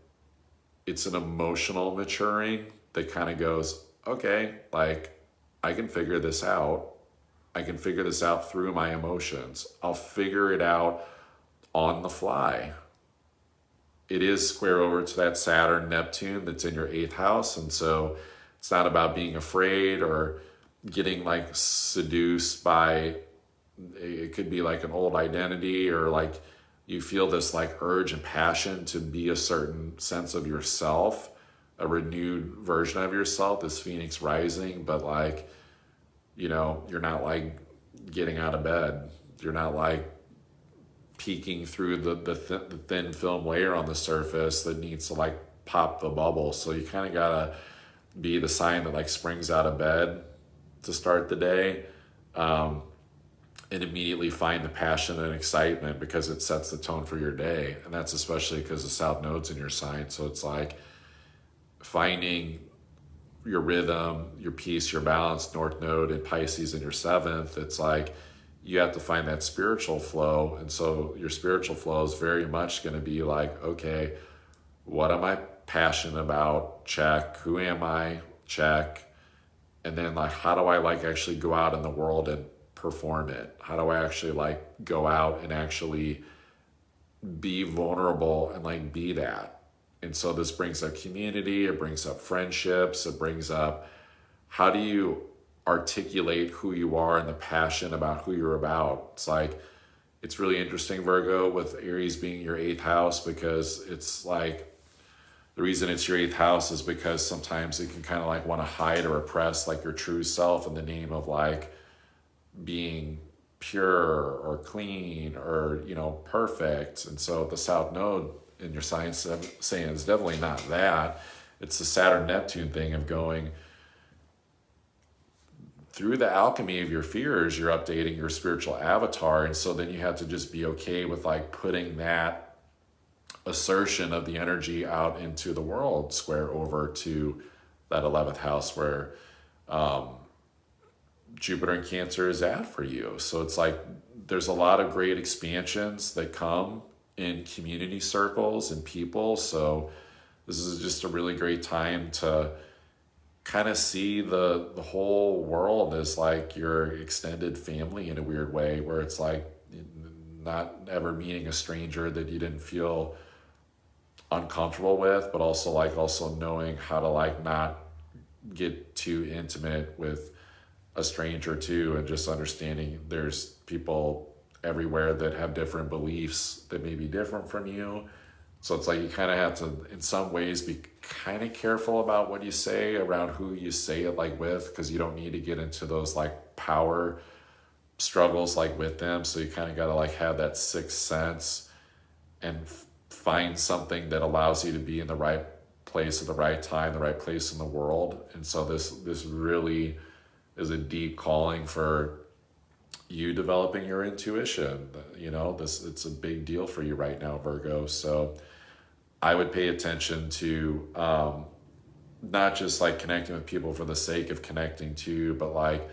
it's an emotional maturing that kind of goes, okay, like I can figure this out. I can figure this out through my emotions. I'll figure it out on the fly. it is square over to that Saturn Neptune that's in your 8th house. And so it's not about being afraid or getting like seduced by, it could be like an old identity, or like you feel this like urge and passion to be a certain sense of yourself, a renewed version of yourself, this Phoenix rising. But like, you know, you're not like getting out of bed. You're not like peeking through the thin film layer on the surface that needs to like pop the bubble. So you kind of gotta be the sign that like springs out of bed to start the day, and immediately find the passion and excitement, because it sets the tone for your day. And that's especially because the South Node's in your sign. So it's like finding your rhythm, your peace, your balance. North Node in Pisces in your 7th. It's like you have to find that spiritual flow. And so your spiritual flow is very much going to be like, okay, what am I passionate about? Check. Who am I? Check. And then like, how do I like actually go out in the world and perform it? How do I actually like go out and actually be vulnerable and like be that? And so this brings up community, it brings up friendships, it brings up how do you articulate who you are and the passion about who you're about. It's like, it's really interesting, Virgo, with Aries being your 8th house, because it's like, the reason it's your 8th house is because sometimes it can kind of like want to hide or repress like your true self in the name of like being pure or clean or, you know, perfect. And so the South Node in your sign saying it's definitely not that. It's the Saturn Neptune thing of going through the alchemy of your fears, you're updating your spiritual avatar. And so then you have to just be okay with like putting that assertion of the energy out into the world, square over to that 11th house where Jupiter in Cancer is at for you. So it's like there's a lot of great expansions that come in community circles and people. So this is just a really great time to kind of see the whole world as like your extended family in a weird way, where it's like not ever meeting a stranger that you didn't feel uncomfortable with, but also knowing how to like not get too intimate with a stranger too, and just understanding there's people everywhere that have different beliefs that may be different from you. So it's like you kind of have to, in some ways, be kind of careful about what you say around who you say it like with, because you don't need to get into those like power struggles like with them. So you kind of got to like have that sixth sense and find something that allows you to be in the right place at the right time, the right place in the world. And so this really is a deep calling for you developing your intuition. You know, it's a big deal for you right now, Virgo. So I would pay attention to not just like connecting with people for the sake of connecting to, but like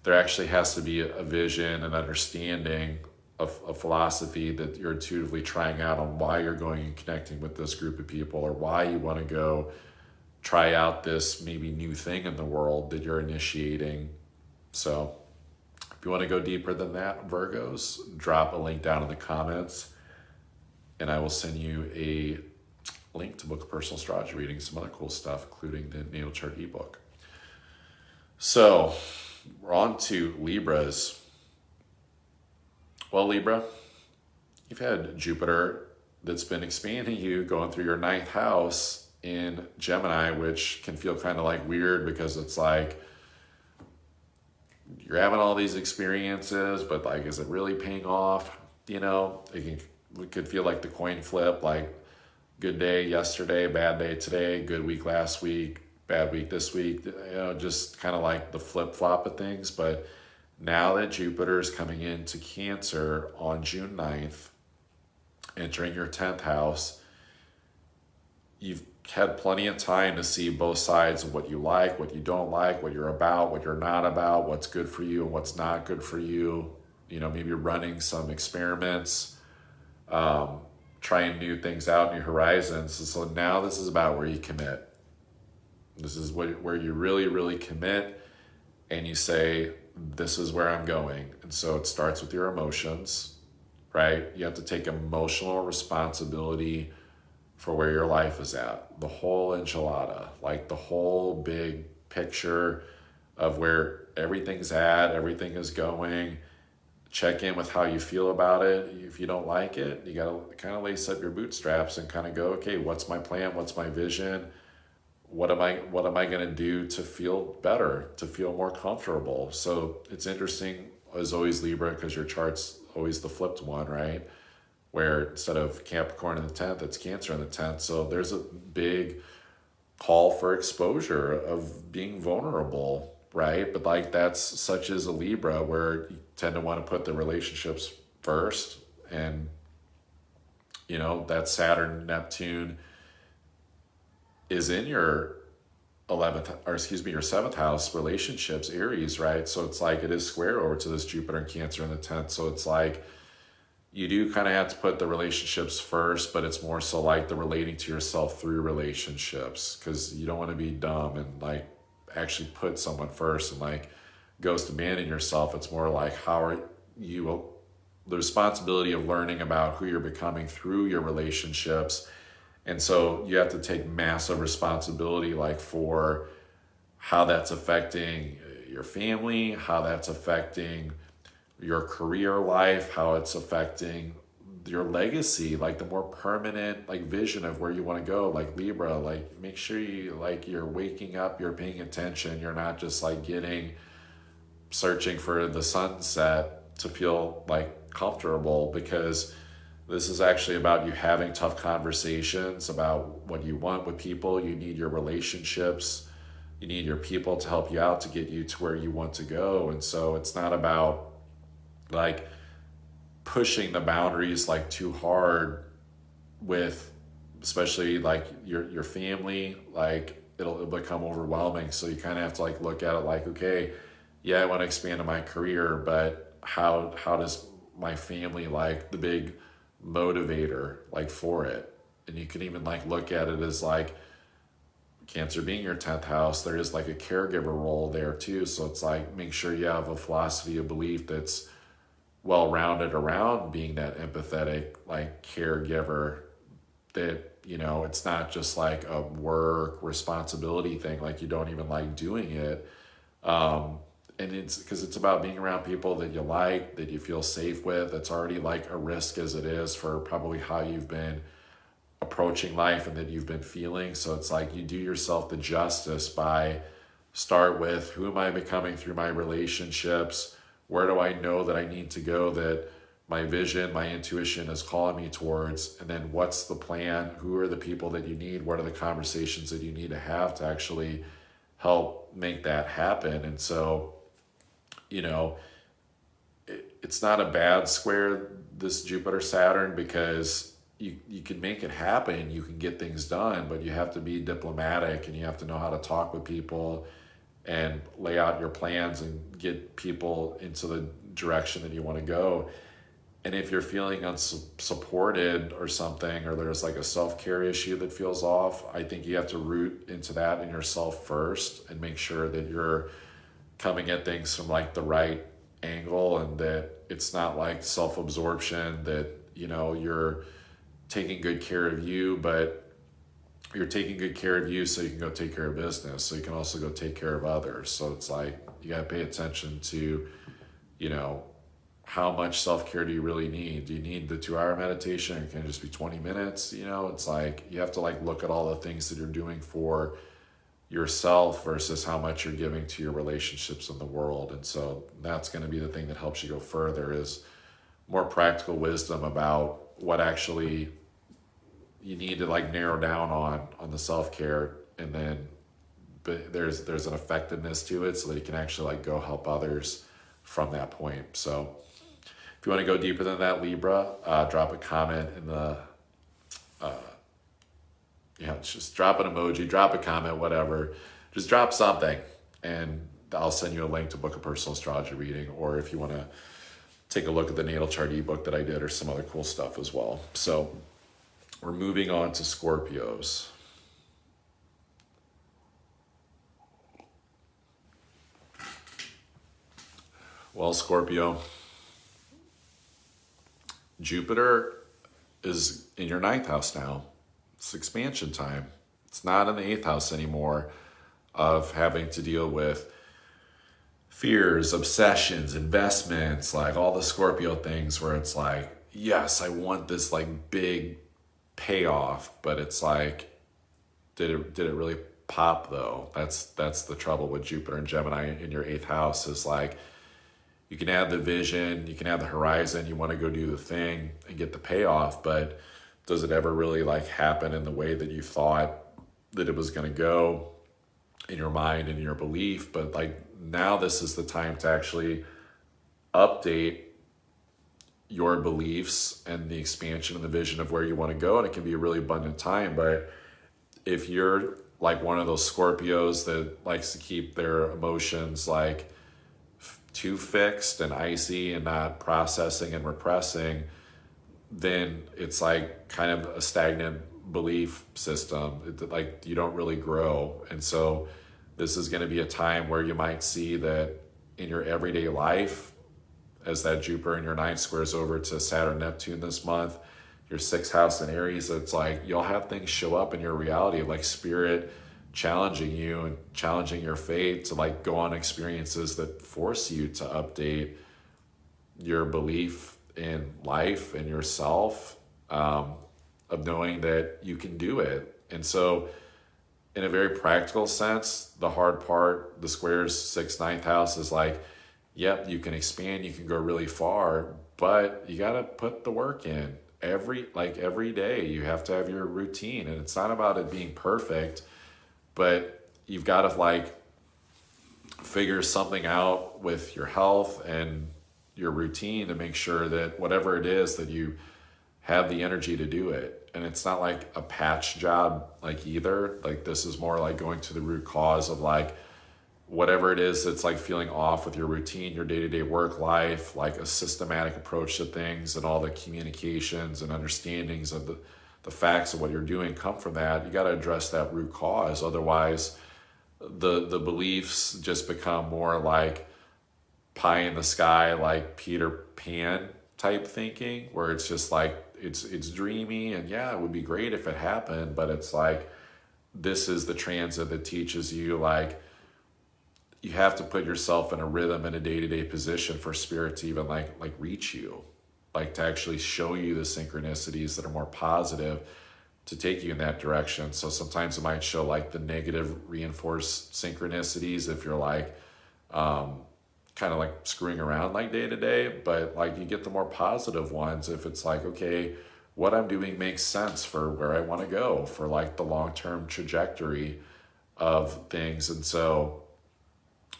there actually has to be a vision and understanding of a philosophy that you're intuitively trying out on why you're going and connecting with this group of people, or why you want to go try out this maybe new thing in the world that you're initiating. So if you want to go deeper than that, Virgos, drop a link down in the comments and I will send you a link to book a personal astrology reading, some other cool stuff, including the natal chart ebook. So we're on to Libras. Well, Libra, you've had Jupiter that's been expanding you, going through your 9th house in Gemini, which can feel kind of like weird because it's like you're having all these experiences, but like, is it really paying off? You know, it could feel like the coin flip, like good day yesterday, bad day today, good week last week, bad week this week, you know, just kind of like the flip flop of things. But now that Jupiter is coming into Cancer on June 9th, entering your 10th house, you've had plenty of time to see both sides of what you like, what you don't like, what you're about, what you're not about, what's good for you and what's not good for you. You know, maybe running some experiments, trying new things out, new horizons. So now this is about where you commit. This is where you really, really commit and you say, this is where I'm going. And so it starts with your emotions, right? You have to take emotional responsibility for where your life is at, the whole enchilada, like the whole big picture of where everything's at, everything is going. Check in with how you feel about it. If you don't like it, you got to kind of lace up your bootstraps and kind of go, okay, what's my plan? What's my vision? What am I going to do to feel better, to feel more comfortable? So it's interesting, as always, Libra, because your chart's always the flipped one, right? Where instead of Capricorn in the 10th, it's Cancer in the 10th. So there's a big call for exposure of being vulnerable, right? But like that's such as a Libra, where you tend to want to put the relationships first. And, you know, that Saturn, Neptune is in your 11th, or excuse me, your 7th house, relationships, Aries, right? So it's like it is square over to this Jupiter and Cancer in the 10th. So it's like, you do kind of have to put the relationships first, but it's more so like the relating to yourself through relationships, because you don't want to be dumb and like actually put someone first and like ghost abandon yourself. It's more like how are you, the responsibility of learning about who you're becoming through your relationships. And so you have to take massive responsibility like for how that's affecting your family, how that's affecting your career life, how it's affecting your legacy, like the more permanent like vision of where you want to go. Like Libra, like make sure you like you're waking up, you're paying attention, you're not just like searching for the sunset to feel like comfortable, because this is actually about you having tough conversations about what you want with people. You need your relationships, you need your people to help you out to get you to where you want to go. And so it's not about like pushing the boundaries like too hard with, especially like your family, like it'll become overwhelming. So you kind of have to like look at it like, okay, yeah, I want to expand in my career, but how does my family like the big motivator like for it? And you can even like look at it as like Cancer being your 10th house, there is like a caregiver role there too. So it's like make sure you have a philosophy of belief that's well-rounded around being that empathetic like caregiver, that you know it's not just like a work responsibility thing, like you don't even like doing it, and it's because it's about being around people that you like, that you feel safe with. It's already like a risk as it is for probably how you've been approaching life and that you've been feeling. So it's like you do yourself the justice by start with, who am I becoming through my relationships? Where do I know that I need to go, that my vision, my intuition is calling me towards? And then what's the plan? Who are the people that you need? What are the conversations that you need to have to actually help make that happen? And so, you know, it's not a bad square, this Jupiter-Saturn, because you can make it happen, you can get things done, but you have to be diplomatic and you have to know how to talk with people and lay out your plans and get people into the direction that you want to go. And if you're feeling unsupported or something, or there's like a self-care issue that feels off, I think you have to root into that in yourself first and make sure that you're coming at things from like the right angle, and that it's not like self-absorption, that, you know, you're taking good care of you, but you're taking good care of you so you can go take care of business, so you can also go take care of others. So it's like you got to pay attention to, you know, how much self-care do you really need? Do you need the 2-hour meditation, or can it just be 20 minutes? You know, it's like you have to like look at all the things that you're doing for yourself versus how much you're giving to your relationships in the world. And so that's going to be the thing that helps you go further, is more practical wisdom about what actually you need to like narrow down on the self-care, and then but there's an effectiveness to it so that you can actually like go help others from that point. So if you want to go deeper than that, Libra, drop a comment in the just drop an emoji, drop a comment, whatever, just drop something, and I'll send you a link to book a personal astrology reading, or if you want to take a look at the natal chart ebook that I did, or some other cool stuff as well. So we're moving on to Scorpios. Well, Scorpio, Jupiter is in your 9th house now. It's expansion time. It's not in the 8th house anymore of having to deal with fears, obsessions, investments, like all the Scorpio things where it's like, yes, I want this like big payoff, but it's like, did it really pop though? That's the trouble with Jupiter and Gemini in your 8th house is like, you can have the vision, you can have the horizon, you want to go do the thing and get the payoff, but does it ever really like happen in the way that you thought that it was going to go in your mind and your belief? But like now this is the time to actually update your beliefs and the expansion and the vision of where you want to go. And it can be a really abundant time. But if you're like one of those Scorpios that likes to keep their emotions like too fixed and icy and not processing and repressing, then it's like kind of a stagnant belief system. Like you don't really grow. And so this is going to be a time where you might see that in your everyday life, as that Jupiter in your 9th squares over to Saturn, Neptune this month, your 6th house in Aries, it's like you'll have things show up in your reality of like spirit challenging you and challenging your fate to like go on experiences that force you to update your belief in life and yourself, of knowing that you can do it. And so in a very practical sense, the hard part, the squares 6th, 9th house is like, yep, you can expand, you can go really far, but you got to put the work in every day. You have to have your routine, and it's not about it being perfect, but you've got to like figure something out with your health and your routine to make sure that whatever it is that you have the energy to do it. And it's not like a patch job like either. Like this is more like going to the root cause of like whatever it is that's like feeling off with your routine, your day-to-day work life, like a systematic approach to things, and all the communications and understandings of the facts of what you're doing come from that. You got to address that root cause. Otherwise, the beliefs just become more like pie in the sky, like Peter Pan type thinking, where it's just like it's dreamy, and yeah, it would be great if it happened, but it's like this is the transit that teaches you like you have to put yourself in a rhythm in a day-to-day position for spirit to even like reach you, like to actually show you the synchronicities that are more positive to take you in that direction. So sometimes it might show like the negative reinforced synchronicities if you're like kind of like screwing around like day to day, but like you get the more positive ones if it's like, okay, what I'm doing makes sense for where I want to go, for like the long-term trajectory of things. And so,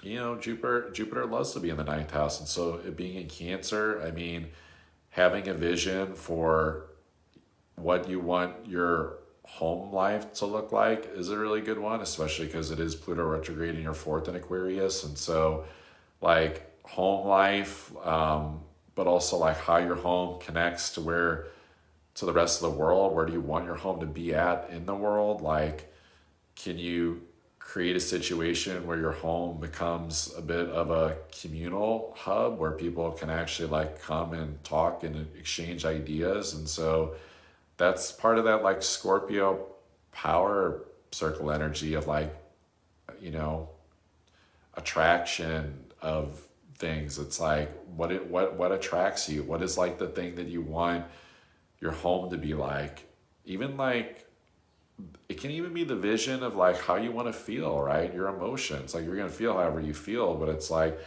you know, Jupiter loves to be in the 9th house. And so it being in Cancer, I mean, having a vision for what you want your home life to look like is a really good one, especially because it is Pluto retrograde in your 4th in Aquarius. And so like home life, but also like how your home connects to the rest of the world. Where do you want your home to be at in the world? Like, can you create a situation where your home becomes a bit of a communal hub where people can actually like come and talk and exchange ideas? And so that's part of that like Scorpio power circle energy of like, you know, attraction of things. It's like what attracts you? What is like the thing that you want your home to be like? Even like it can even be the vision of like how you want to feel, right? Your emotions, like you're going to feel however you feel, but it's like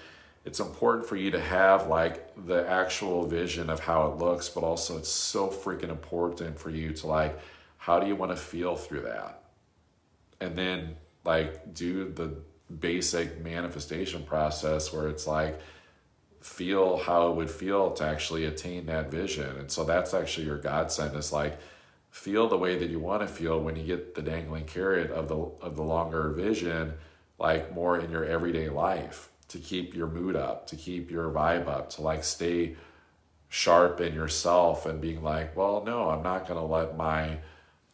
it's important for you to have like the actual vision of how it looks, but also it's so freaking important for you to like, how do you want to feel through that? And then like do the basic manifestation process where it's like, feel how it would feel to actually attain that vision. And so that's actually your godsend, is like, feel the way that you want to feel when you get the dangling carrot of the longer vision, like more in your everyday life, to keep your mood up, to keep your vibe up, to like stay sharp in yourself and being like, well, no, I'm not going to let my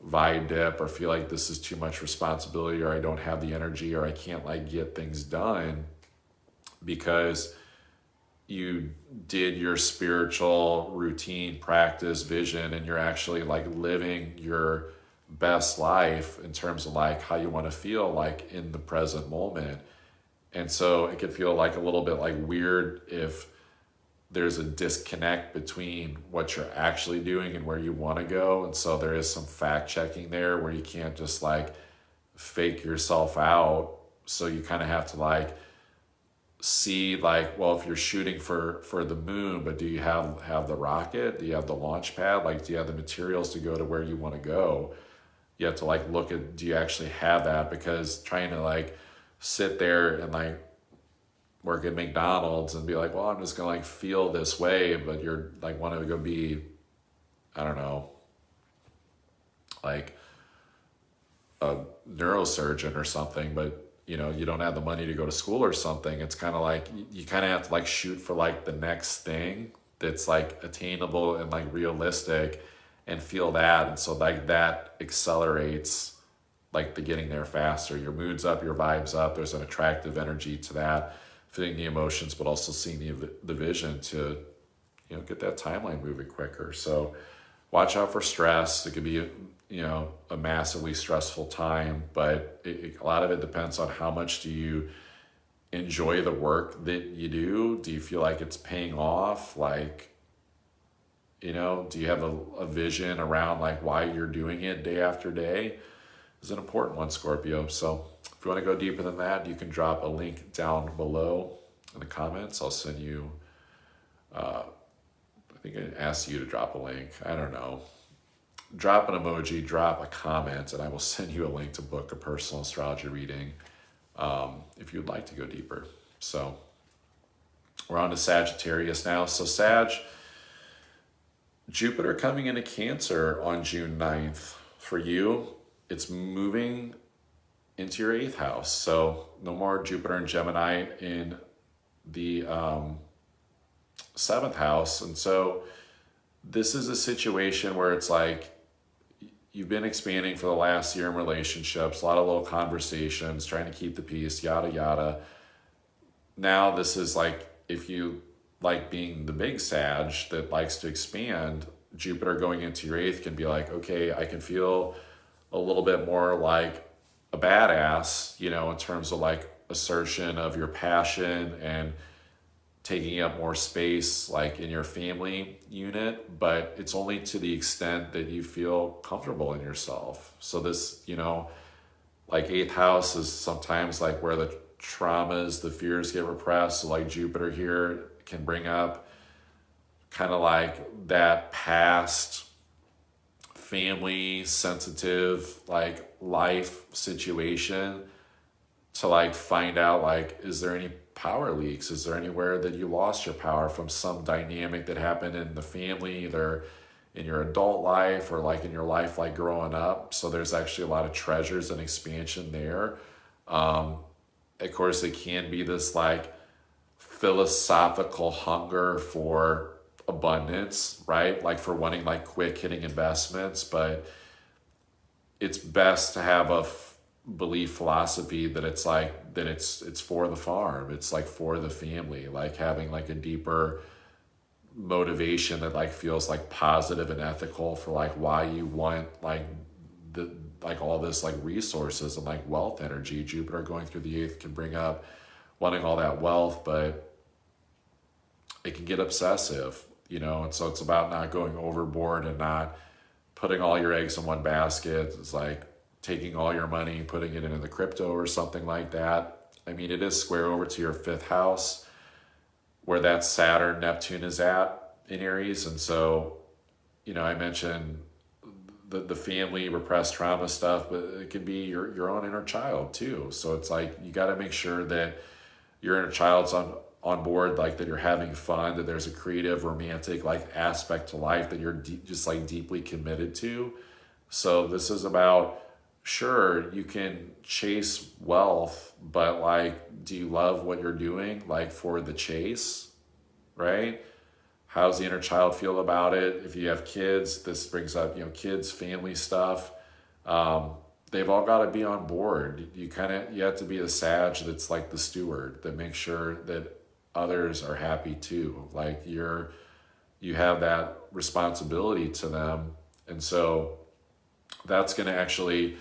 vibe dip or feel like this is too much responsibility, or I don't have the energy, or I can't like get things done because you did your spiritual routine practice vision and you're actually like living your best life in terms of like how you want to feel like in the present moment. And so it could feel like a little bit like weird if there's a disconnect between what you're actually doing and where you want to go. And so there is some fact checking there where you can't just like fake yourself out. So you kind of have to like see like, well, if you're shooting for the moon, but do you have the rocket? Do you have the launch pad? Like, do you have the materials to go to where you want to go? You have to like look at, do you actually have that? Because trying to like sit there and like work at McDonald's and be like, well, I'm just gonna like feel this way, but you're like wanting to go be, I don't know, like a neurosurgeon or something, but you know, you don't have the money to go to school or something. It's kind of like you kind of have to like shoot for like the next thing that's like attainable and like realistic and feel that. And so like that accelerates like the getting there faster. Your mood's up, your vibe's up. There's an attractive energy to that, feeling the emotions, but also seeing the vision to, you know, get that timeline moving quicker. So watch out for stress. It could be, you know, a massively stressful time, but a lot of it depends on how much do you enjoy the work that you do. Do you feel like it's paying off? Like, you know, do you have a vision around like why you're doing it day after day? Is an important one, Scorpio. So if you want to go deeper than that, you can drop a link down below in the comments. I'll send you, I think I asked you to drop a link. I don't know. Drop an emoji, drop a comment, and I will send you a link to book a personal astrology reading if you'd like to go deeper. So we're on to Sagittarius now. So Sag, Jupiter coming into Cancer on June 9th. For you, it's moving into your 8th house. So no more Jupiter and Gemini in the 7th house. And so this is a situation where it's like you've been expanding for the last year in relationships, a lot of little conversations, trying to keep the peace, yada, yada. Now this is like, if you like being the big Sag that likes to expand, Jupiter going into your 8th can be like, okay, I can feel a little bit more like a badass, you know, in terms of like assertion of your passion and taking up more space like in your family unit, but it's only to the extent that you feel comfortable in yourself. So this, you know, like 8th house is sometimes like where the traumas, the fears get repressed. So like Jupiter here can bring up kind of like that past family sensitive like life situation to like find out like, is there any power leaks? Is there anywhere that you lost your power from some dynamic that happened in the family, either in your adult life or like in your life like growing up? So there's actually a lot of treasures and expansion there. Of course, it can be this like philosophical hunger for abundance, right? Like for wanting like quick hitting investments, but it's best to have a belief philosophy that it's like that it's for the farm, it's like for the family, like having like a deeper motivation that like feels like positive and ethical for like why you want like the like all this like resources and like wealth energy. Jupiter going through the 8th can bring up wanting all that wealth, but it can get obsessive, you know, and so it's about not going overboard and not putting all your eggs in one basket. It's like taking all your money, putting it into the crypto or something like that. I mean, it is square over to your 5th house where that Saturn, Neptune is at in Aries. And so, you know, I mentioned the family repressed trauma stuff, but it can be your own inner child too. So it's like, you got to make sure that your inner child's on board, like that you're having fun, that there's a creative, romantic like aspect to life that you're just like deeply committed to. So this is about, sure, you can chase wealth, but like, do you love what you're doing like for the chase, right? How's the inner child feel about it? If you have kids, this brings up, you know, kids, family stuff. They've all got to be on board. You have to be the Sag that's like the steward that makes sure that others are happy too. Like you have that responsibility to them. And so that's going to actually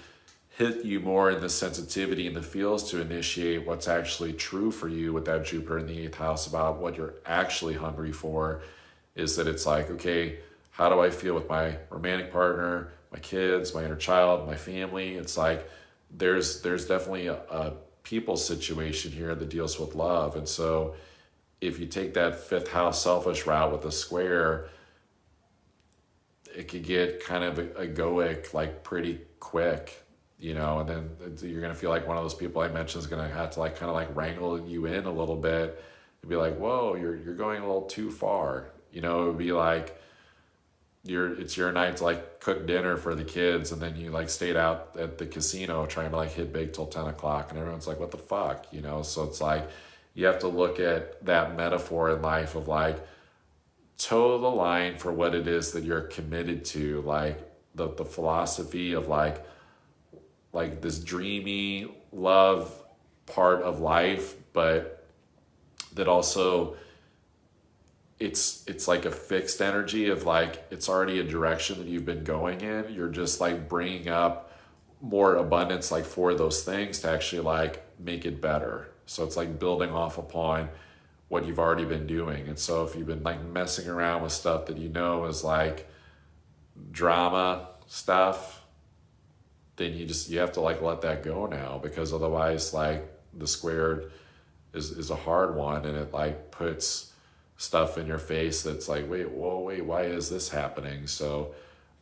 hit you more in the sensitivity and the feels to initiate what's actually true for you with that Jupiter in the 8th house about what you're actually hungry for. Is that it's like, okay, how do I feel with my romantic partner, my kids, my inner child, my family? It's like there's definitely a people situation here that deals with love. And so if you take that 5th house selfish route with a square, it could get kind of egoic like pretty quick, you know, and then you're going to feel like one of those people I mentioned is going to have to like kind of like wrangle you in a little bit and be like, whoa, you're going a little too far. You know, it would be like it's your night to like cook dinner for the kids, and then you like stayed out at the casino trying to like hit big till 10 o'clock, and everyone's like, what the fuck, you know? So it's like you have to look at that metaphor in life of like toe the line for what it is that you're committed to, like the philosophy of like this dreamy love part of life, but that also it's like a fixed energy of like it's already a direction that you've been going in. You're just like bringing up more abundance like for those things to actually like make it better. So it's like building off upon what you've already been doing. And so if you've been like messing around with stuff that you know is like drama stuff, then you have to like let that go now, because otherwise like the squared is a hard one, and it like puts stuff in your face that's like, wait, why is this happening? So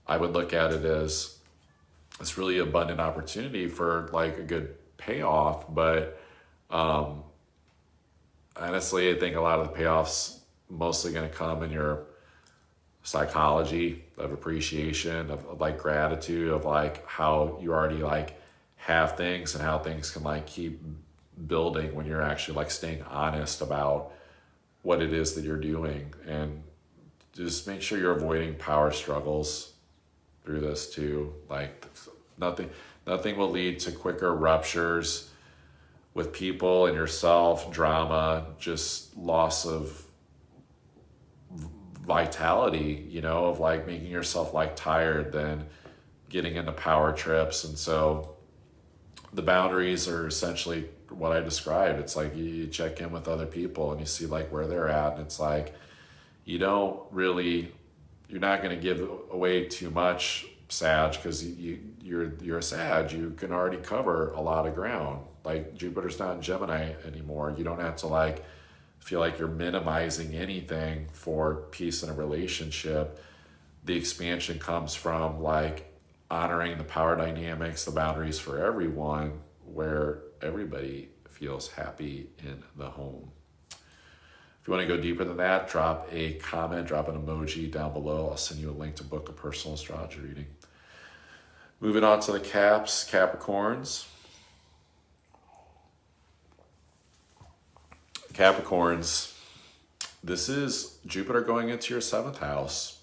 I would look at it as it's really abundant opportunity for like a good payoff. But honestly, I think a lot of the payoffs mostly going to come in your psychology of appreciation, of like gratitude, of like how you already like have things and how things can like keep building when you're actually like staying honest about what it is that you're doing. And just make sure you're avoiding power struggles through this too. Like nothing will lead to quicker ruptures with people and yourself, drama, just loss of vitality, you know, of like making yourself like tired than getting into power trips. And so the boundaries are essentially what I described. It's like you check in with other people and you see like where they're at, and it's like you're not going to give away too much, Sag, because you're a Sag. You can already cover a lot of ground. Like Jupiter's not in Gemini anymore. You don't have to like feel like you're minimizing anything for peace in a relationship. The expansion comes from like honoring the power dynamics, the boundaries for everyone, where everybody feels happy in the home. If you want to go deeper than that, drop a comment, drop an emoji down below. I'll send you a link to book a personal astrology reading. Moving on to the Capricorns. Capricorns, this is Jupiter going into your 7th house,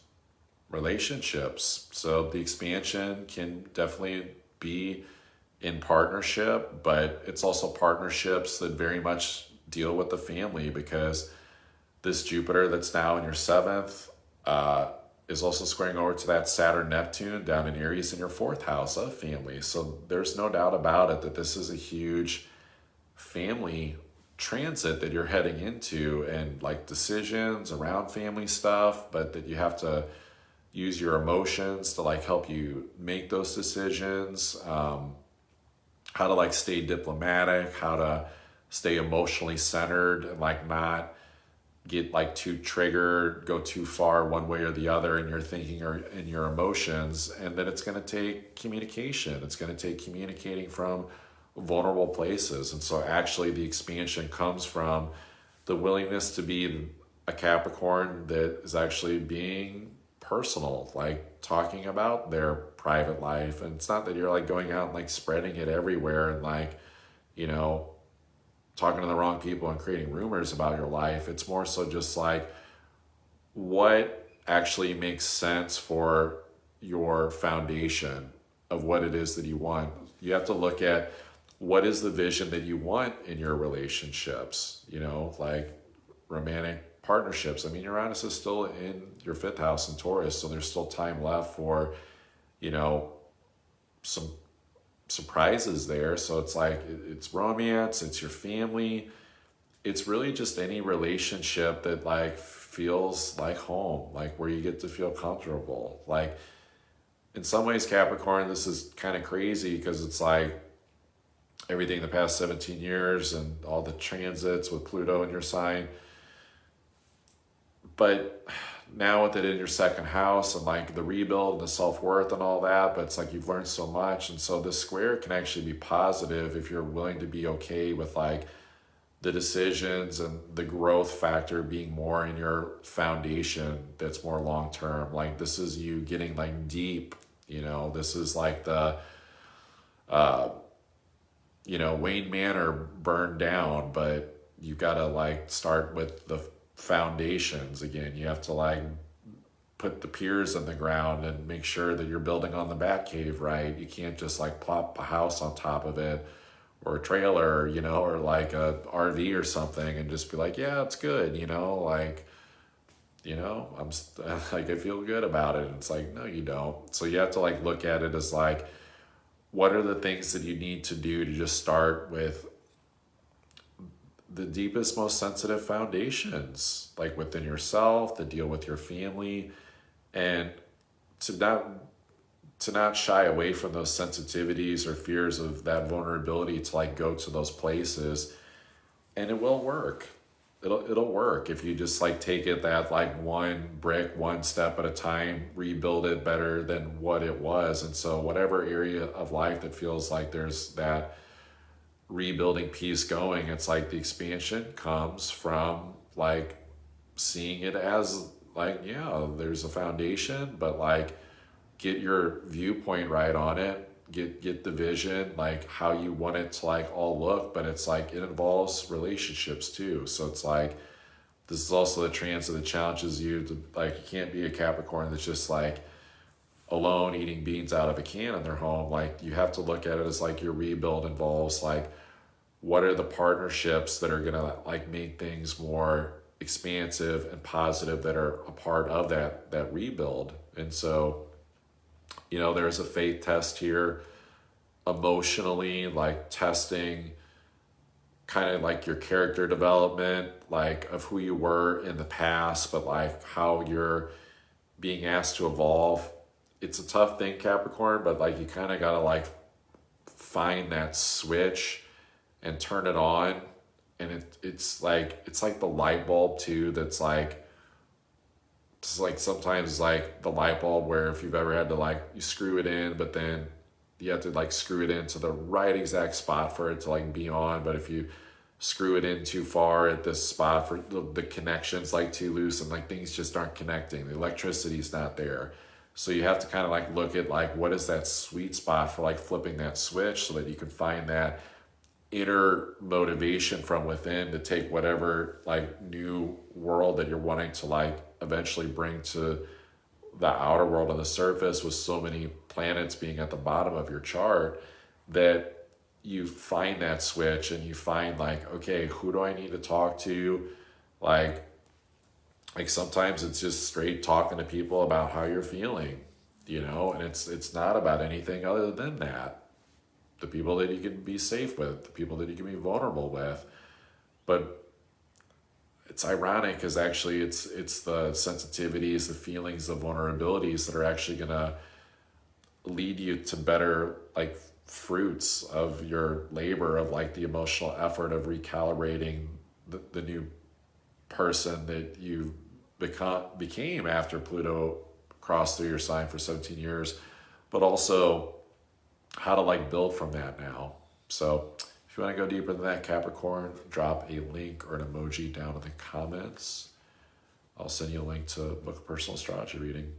relationships. So the expansion can definitely be in partnership, but it's also partnerships that very much deal with the family, because this Jupiter that's now in your 7th is also squaring over to that Saturn Neptune down in Aries in your 4th house of family. So there's no doubt about it that this is a huge family transit that you're heading into, and like decisions around family stuff, but that you have to use your emotions to like help you make those decisions. How to like stay diplomatic, how to stay emotionally centered and like not get like too triggered, go too far one way or the other in your thinking or in your emotions. And then it's going to take communication. It's going to take communicating from vulnerable places. And so actually the expansion comes from the willingness to be a Capricorn that is actually being personal, like talking about their private life. And it's not that you're like going out and like spreading it everywhere and like, you know, talking to the wrong people and creating rumors about your life. It's more so just like what actually makes sense for your foundation of what it is that you want. You have to look at what is the vision that you want in your relationships, you know, like romantic partnerships. I mean, Uranus is still in your 5th house in Taurus, so there's still time left for, you know, some surprises there. So it's like, it's romance, it's your family. It's really just any relationship that like feels like home, like where you get to feel comfortable. Like in some ways, Capricorn, this is kind of crazy because it's like everything the past 17 years and all the transits with Pluto in your sign. But now with it in your second house and like the rebuild and the self-worth and all that, but it's like you've learned so much. And so this square can actually be positive if you're willing to be okay with like the decisions and the growth factor being more in your foundation that's more long-term. Like this is you getting like deep, you know, this is like the, you know, Wayne Manor burned down, but you got to like start with the foundations again. You have to like put the piers in the ground and make sure that you're building on the bat cave, right? You can't just like plop a house on top of it or a trailer, you know, or like a RV or something and just be like, yeah, it's good, you know, like, you know, I'm like, I feel good about it. And it's like, no, you don't. So you have to like look at it as like, what are the things that you need to do to just start with the deepest, most sensitive foundations, like within yourself, to deal with your family, and to not shy away from those sensitivities or fears of that vulnerability, to like go to those places, and it will work. It'll work if you just like take it that like one brick, one step at a time, rebuild it better than what it was. And so whatever area of life that feels like there's that rebuilding piece going, it's like the expansion comes from like seeing it as like, yeah, there's a foundation, but like get your viewpoint right on it, get the vision, like how you want it to like all look. But it's like it involves relationships too. So it's like this is also the transit that challenges you to like, you can't be a Capricorn that's just like alone eating beans out of a can in their home. Like you have to look at it as like your rebuild involves like, what are the partnerships that are gonna like make things more expansive and positive that are a part of that rebuild. And so, you know, there's a faith test here emotionally, like testing kind of like your character development, like of who you were in the past, but like how you're being asked to evolve. It's a tough thing, Capricorn, but like you kind of got to like find that switch and turn it on. And it's like the light bulb too, that's like, it's like sometimes like the light bulb where if you've ever had to like, you screw it in, but then you have to like screw it into the right exact spot for it to like be on. But if you screw it in too far at this spot, for the connection's like too loose and like things just aren't connecting, the electricity's not there. So you have to kind of like look at like, what is that sweet spot for like flipping that switch so that you can find that inner motivation from within to take whatever like new world that you're wanting to like eventually bring to the outer world on the surface, with so many planets being at the bottom of your chart, that you find that switch and you find like, okay, who do I need to talk to? Like sometimes it's just straight talking to people about how you're feeling, you know, and it's not about anything other than that. The people that you can be safe with, the people that you can be vulnerable with. But it's ironic because actually it's the sensitivities, the feelings, the vulnerabilities that are actually going to lead you to better like fruits of your labor, of like the emotional effort of recalibrating the new person that you became after Pluto crossed through your sign for 17 years, but also how to like build from that now. So if you want to go deeper than that, Capricorn, drop a link or an emoji down in the comments. I'll send you a link to book a personal astrology reading.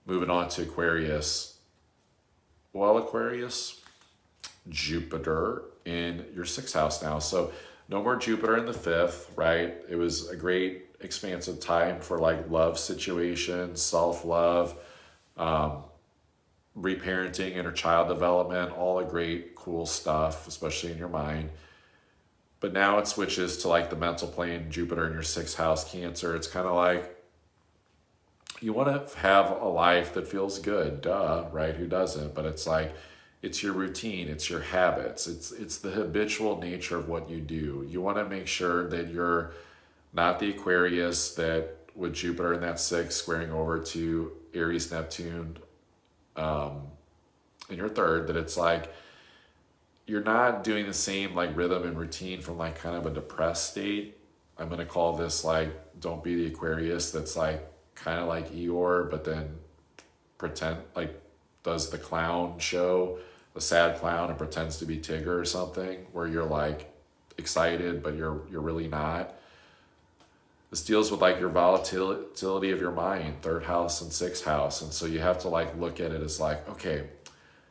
Moving on to Aquarius. Well, Aquarius, Jupiter in your 6th house now. So no more Jupiter in the 5th, right? It was a great expansive time for like love situations, self-love, reparenting, inner child development, all the great cool stuff, especially in your mind. But now it switches to like the mental plane, Jupiter in your 6th house, Cancer. It's kind of like you want to have a life that feels good, duh, right? Who doesn't? But it's like, it's your routine, it's your habits, it's the habitual nature of what you do. You want to make sure that you're not the Aquarius that with Jupiter in that sixth squaring over to Aries, Neptune, in your third, that it's like you're not doing the same like rhythm and routine from like kind of a depressed state. I'm going to call this like, don't be the Aquarius that's like kind of like Eeyore, but then pretend like does the clown show, the sad clown, and pretends to be Tigger or something, where you're like excited, but you're really not. This deals with like your volatility of your mind, third house and sixth house. And so you have to like look at it as like, okay,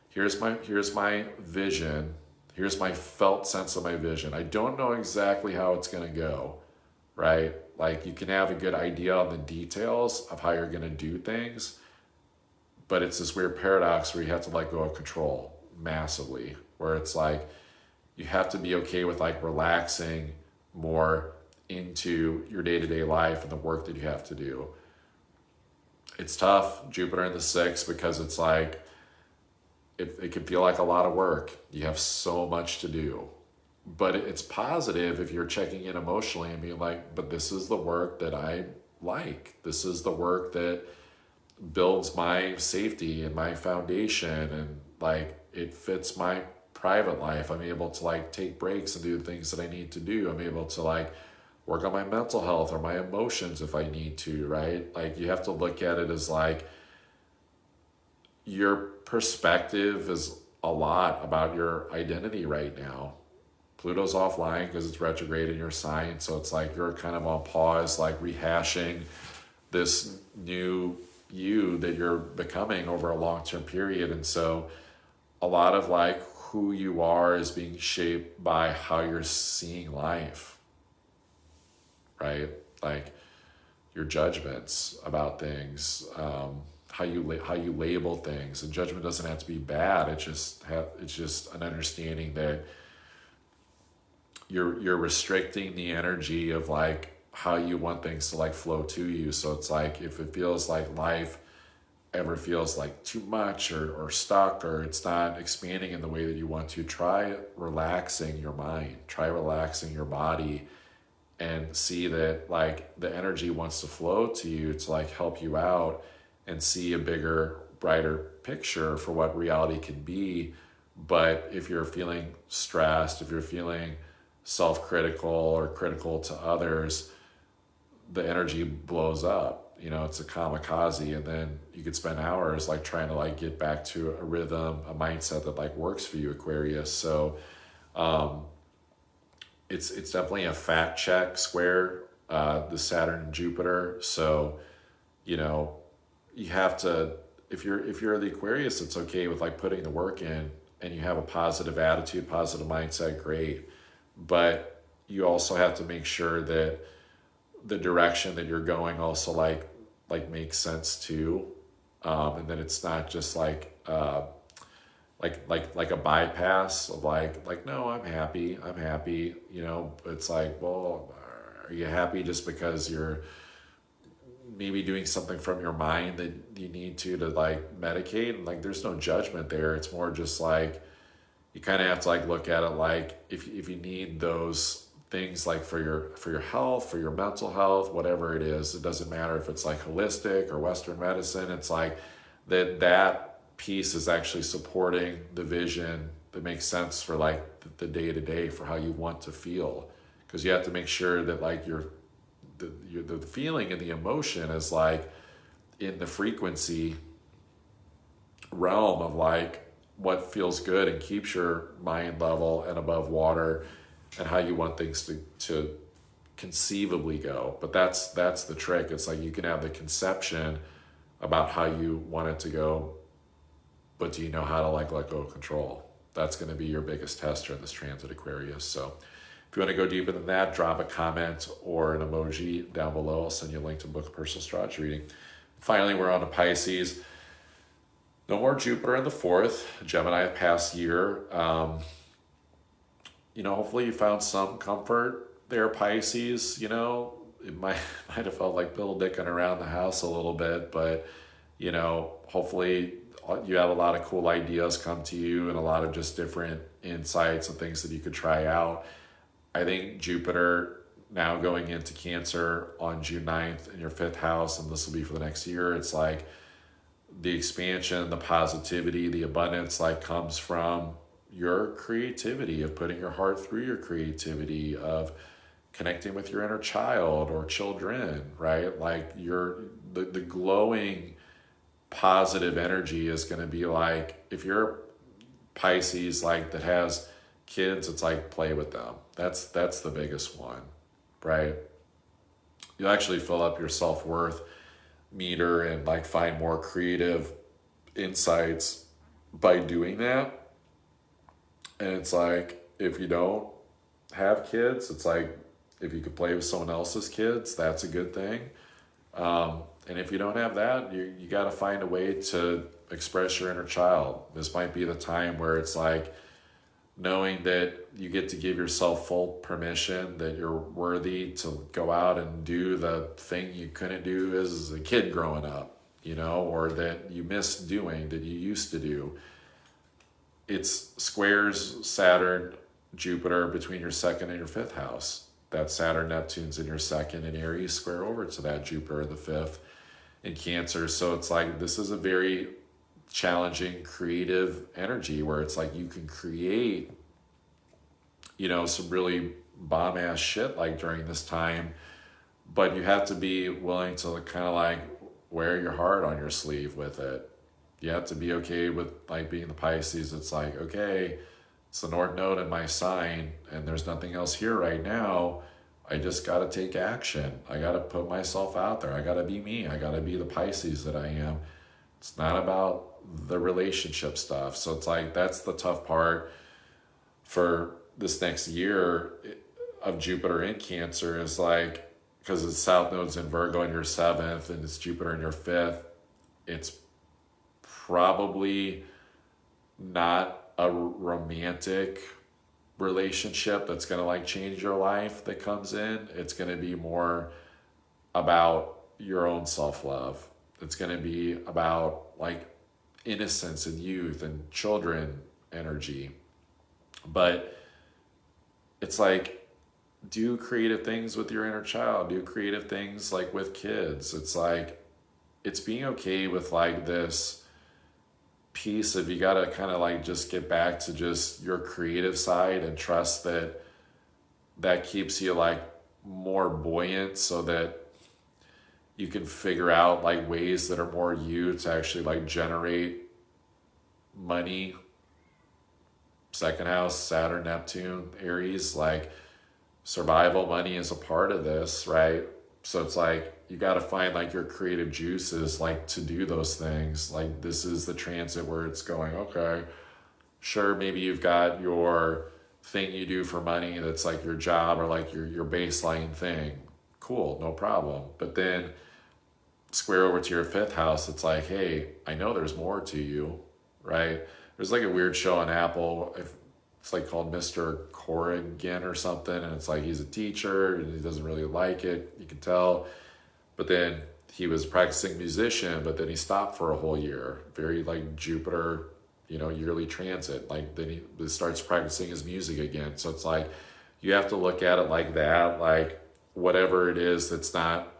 here's my vision. Here's my felt sense of my vision. I don't know exactly how it's going to go, right? Like you can have a good idea on the details of how you're going to do things, but it's this weird paradox where you have to let go of control massively, where it's like you have to be okay with like relaxing more into your day-to-day life and the work that you have to do. It's tough, Jupiter in the sixth, because it's like it can feel like a lot of work. You have so much to do. But it's positive if you're checking in emotionally and being like, but this is the work that I like. This is the work that builds my safety and my foundation, and like it fits my private life. I'm able to like take breaks and do the things that I need to do. I'm able to like work on my mental health or my emotions if I need to, right? Like you have to look at it as like your perspective is a lot about your identity right now. Pluto's offline because it's retrograde in your sign. So it's like you're kind of on pause, like rehashing this new you that you're becoming over a long-term period. And so a lot of like who you are is being shaped by how you're seeing life, right? Like your judgments about things, how you label things. And judgment doesn't have to be bad. It's just an understanding that you're restricting the energy of like how you want things to like flow to you. So it's like if it feels like life ever feels like too much or stuck, or it's not expanding in the way that you want to, try relaxing your mind, try relaxing your body, and see that like the energy wants to flow to you to like help you out and see a bigger, brighter picture for what reality can be. But if you're feeling stressed, if you're feeling self-critical or critical to others, the energy blows up. You know, it's a kamikaze, and then you could spend hours like trying to like get back to a rhythm, a mindset that like works for you, Aquarius. So it's definitely a fact check square, the Saturn and Jupiter. So, you know, you have to, if you're the Aquarius, it's okay with like putting the work in and you have a positive attitude, positive mindset, great. But you also have to make sure that the direction that you're going also like makes sense too. And then it's not just like a bypass of like, no, I'm happy. You know, it's like, well, are you happy just because you're maybe doing something from your mind that you need to like medicate? And like, there's no judgment there. It's more just like, you kind of have to like look at it like if you need those things like for your health, for your mental health, whatever it is, it doesn't matter if it's like holistic or Western medicine. It's like that piece is actually supporting the vision that makes sense for like the day to day for how you want to feel. Because you have to make sure that like the feeling and the emotion is like in the frequency realm of like what feels good and keeps your mind level and above water, and how you want things to conceivably go. But that's the trick. It's like you can have the conception about how you want it to go, but do you know how to like let go of control? That's going to be your biggest tester in this transit, Aquarius. So if you want to go deeper than that, drop a comment or an emoji down below. I'll send you a link to book a personal astrology reading. Finally, we're on to Pisces. No more Jupiter in the fourth, Gemini the past year. You know, hopefully you found some comfort there, Pisces. You know, it might might have felt like Bill dicking around the house a little bit, but you know, hopefully you have a lot of cool ideas come to you and a lot of just different insights and things that you could try out. I think Jupiter now going into Cancer on June 9th in your 5th house, and this will be for the next year, it's like the expansion, the positivity, the abundance like comes from your creativity, of putting your heart through your creativity, of connecting with your inner child or children, right? Like the glowing positive energy is going to be like, if you're Pisces like that has kids, it's like play with them. That's the biggest one, right? You'll actually fill up your self-worth meter and like find more creative insights by doing that. And it's like, if you don't have kids, it's like, if you could play with someone else's kids, that's a good thing. And if you don't have that, you got to find a way to express your inner child. This might be the time where it's like knowing that you get to give yourself full permission that you're worthy to go out and do the thing you couldn't do as a kid growing up, you know, or that you miss doing that you used to do. It's squares Saturn, Jupiter between your 2nd and your 5th house. That Saturn, Neptune's in your 2nd, and Aries square over to that Jupiter in the 5th in Cancer. So it's like, this is a very challenging creative energy where it's like you can create, you know, some really bomb ass shit like during this time, but you have to be willing to kind of like wear your heart on your sleeve with it. You have to be okay with like being the Pisces. It's like, okay, it's the North Node in my sign and there's nothing else here right now. I just got to take action. I got to put myself out there. I got to be me. I got to be the Pisces that I am. It's not about the relationship stuff. So it's like, that's the tough part for this next year of Jupiter in Cancer, is like, because it's South Node's in Virgo in your 7th and it's Jupiter in your 5th. It's probably not a romantic relationship that's going to like change your life that comes in. It's going to be more about your own self-love. It's going to be about like innocence and youth and children energy. But it's like, do creative things with your inner child, do creative things like with kids. It's like, it's being okay with like this piece of, you got to kind of like just get back to just your creative side and trust that that keeps you like more buoyant, so that you can figure out like ways that are more you to actually like generate money. 2nd house, Saturn, Neptune, Aries, like survival money is a part of this, right? So it's like, you got to find like your creative juices, like to do those things. Like this is the transit where it's going, okay, sure, maybe you've got your thing you do for money that's like your job or like your baseline thing. Cool, no problem. But then square over to your 5th house, it's like, hey, I know there's more to you, right? There's like a weird show on Apple. It's like called Mr. Corrigan or something. And it's like, he's a teacher and he doesn't really like it. You can tell. But then he was a practicing musician, but then he stopped for a whole year. Very like Jupiter, you know, yearly transit. Like then he starts practicing his music again. So it's like, you have to look at it like that, like whatever it is that's not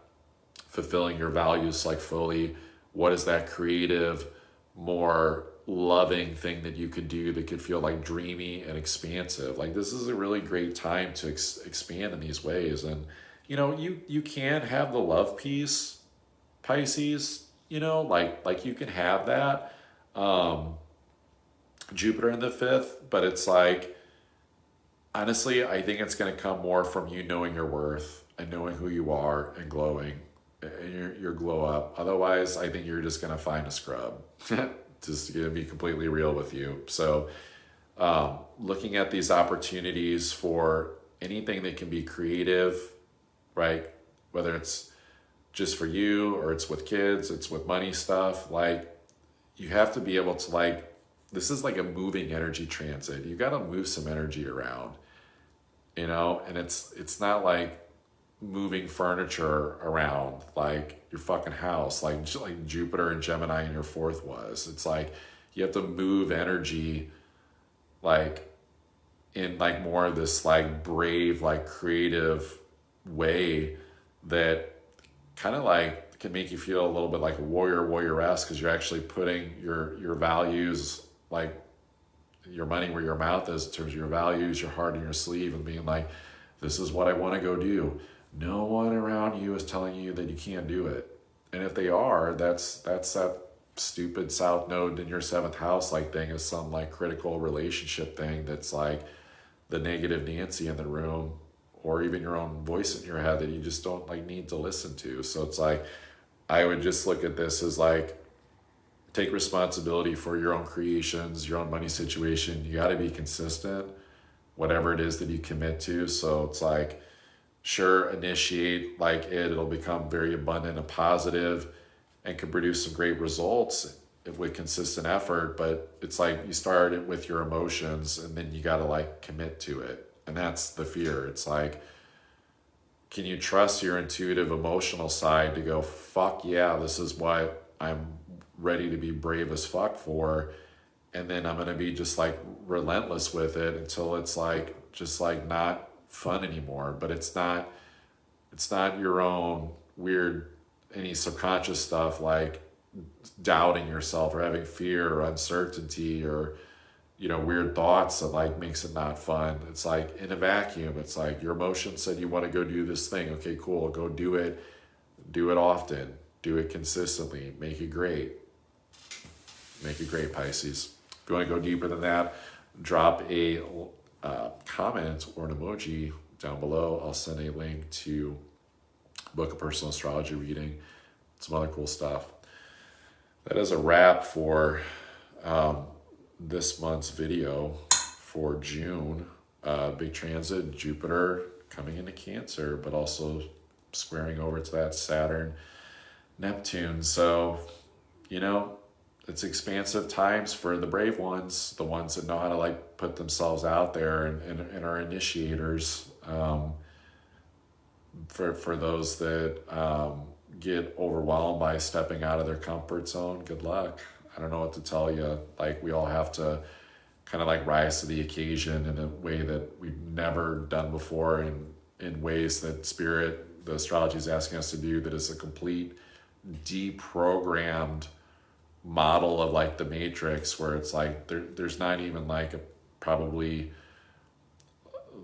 fulfilling your values like fully, what is that creative, more loving thing that you could do that could feel like dreamy and expansive. Like this is a really great time to expand in these ways. And you know, you can have the love piece, Pisces, you know, like you can have that. Jupiter in the 5th, but it's like, honestly, I think it's going to come more from you knowing your worth and knowing who you are and glowing and your glow up. Otherwise, I think you're just going to find a scrub. Just going to be completely real with you. So looking at these opportunities for anything that can be creative, right? Whether it's just for you or it's with kids, it's with money stuff. Like you have to be able to like, this is like a moving energy transit. You got to move some energy around, you know? And it's not like moving furniture around, like your fucking house, like Jupiter and Gemini in your fourth was. It's like you have to move energy like in like more of this like brave, like creative way that kind of like can make you feel a little bit like a warrior-esque, because you're actually putting your values, like your money where your mouth is in terms of your values, your heart in your sleeve, and being like, this is what I want to go do. No one around you is telling you that you can't do it. And if they are, that's that stupid south node in your seventh house like thing is some like critical relationship thing that's like the negative Nancy in the room, or even your own voice in your head that you just don't like need to listen to. So it's like, I would just look at this as like, take responsibility for your own creations, your own money situation. You got to be consistent, whatever it is that you commit to. So it's like, sure, initiate like it'll become very abundant and positive and can produce some great results with consistent effort. But it's like you start it with your emotions and then you got to like commit to it. And that's the fear. It's like, can you trust your intuitive emotional side to go, fuck yeah, this is what I'm ready to be brave as fuck for. And then I'm going to be just like relentless with it until it's like, just like not fun anymore. But it's not your own weird, any subconscious stuff like doubting yourself or having fear or uncertainty or, you know, weird thoughts that like makes it not fun. It's like in a vacuum. It's like your emotions said you want to go do this thing. Okay, cool. Go do it. Do it often. Do it consistently. Make it great. Make it great, Pisces. If you want to go deeper than that, drop a comment or an emoji down below. I'll send a link to book a personal astrology reading, some other cool stuff. That is a wrap for this month's video for June. Big transit, Jupiter coming into Cancer, but also squaring over to that Saturn, Neptune. So, you know, it's expansive times for the brave ones, the ones that know how to like put themselves out there and are initiators. For those that get overwhelmed by stepping out of their comfort zone, good luck. I don't know what to tell you. Like, we all have to kind of like rise to the occasion in a way that we've never done before, in ways that Spirit, the astrology, is asking us to do, that is a complete deprogrammed model of like the Matrix, where it's like there's not even like probably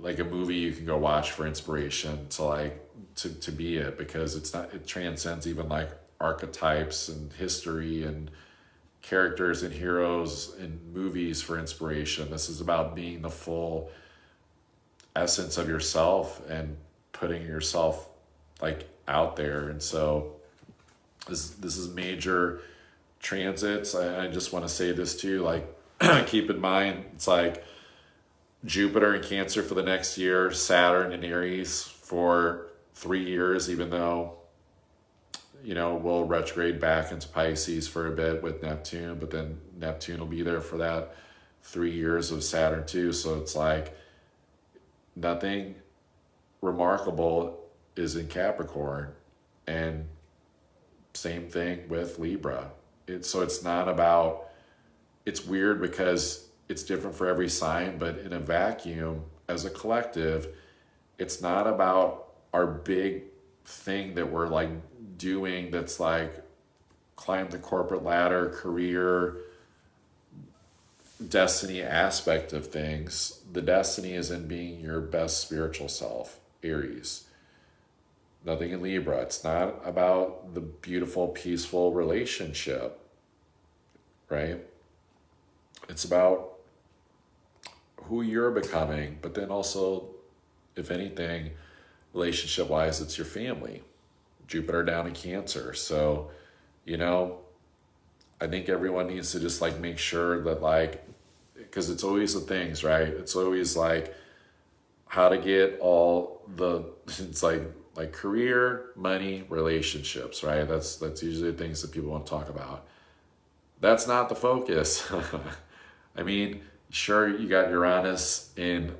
like a movie you can go watch for inspiration to like to be it, because it transcends even like archetypes and history and characters and heroes in movies for inspiration. This is about being the full essence of yourself and putting yourself like out there. And so this is major transits. I just want to say this too, like keep in mind, it's like Jupiter in Cancer for the next year, Saturn in Aries for 3 years, even though, you know, we'll retrograde back into Pisces for a bit with Neptune, but then Neptune will be there for that 3 years of Saturn too. So it's like nothing remarkable is in Capricorn, and same thing with Libra. So it's not about, it's weird because it's different for every sign, but in a vacuum, as a collective, it's not about our big thing that we're like doing that's like climb the corporate ladder, career, destiny aspect of things. The destiny is in being your best spiritual self, Aries. Nothing in Libra. It's not about the beautiful, peaceful relationship, right? It's about who you're becoming, but then also, if anything, relationship-wise, it's your family. Jupiter down in Cancer. So, you know, I think everyone needs to just like make sure that like, because it's always the things, right? It's always like how to get all the, it's like career, money, relationships, right? That's usually the things that people want to talk about. That's not the focus. I mean, sure, you got Uranus in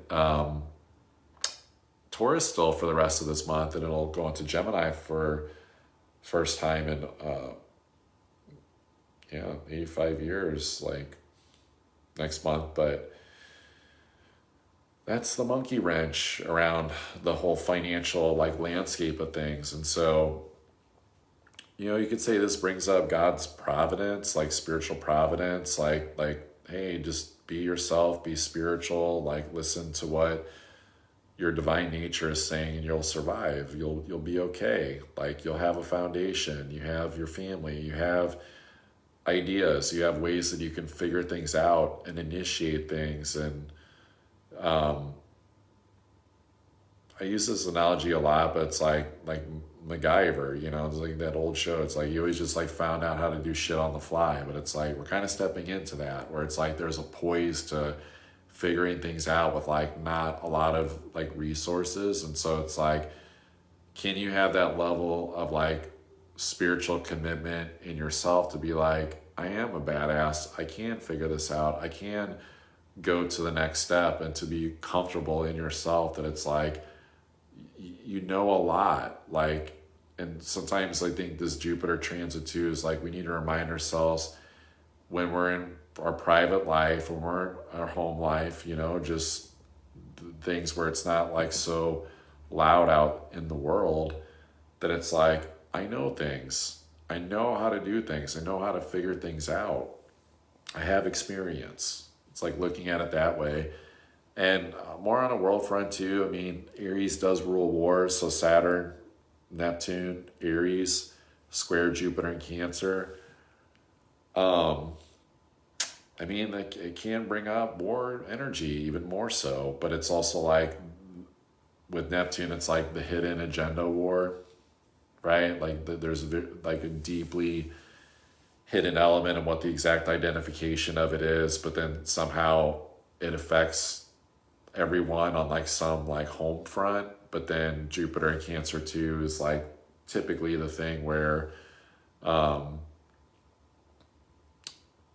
Taurus still for the rest of this month, and it'll go into Gemini for first time in 85 years, like next month. But that's the monkey wrench around the whole financial like landscape of things. And so, you could say this brings up God's providence, like spiritual providence, like, hey, just be yourself, be spiritual, like listen to what your divine nature is saying, and you'll survive. You'll be okay. Like you'll have a foundation, you have your family, you have ideas, you have ways that you can figure things out and initiate things. And I use this analogy a lot, but it's like MacGyver, it's like that old show. It's like you always just like found out how to do shit on the fly, but it's like we're kind of stepping into that, where it's like there's a poise to figuring things out with like not a lot of like resources. And so it's like, can you have that level of like spiritual commitment in yourself to be like, I am a badass, I can figure this out, I can go to the next step, and to be comfortable in yourself that it's like you know a lot. Like, and sometimes I think this Jupiter transit too is like we need to remind ourselves when we're in our private life, when we're in our home life, just things where it's not like so loud out in the world, that it's like I know things, I know how to do things, I know how to figure things out, I have experience. It's like looking at it that way. And more on a world front too. I mean, Aries does rule wars. So Saturn, Neptune, Aries, square Jupiter and Cancer. I mean, it can bring up war energy even more so. But it's also like with Neptune, it's like the hidden agenda war, right? Like there's like a deeply hidden element and what the exact identification of it is, but then somehow it affects everyone on like some like home front. But then Jupiter in Cancer too is like typically the thing where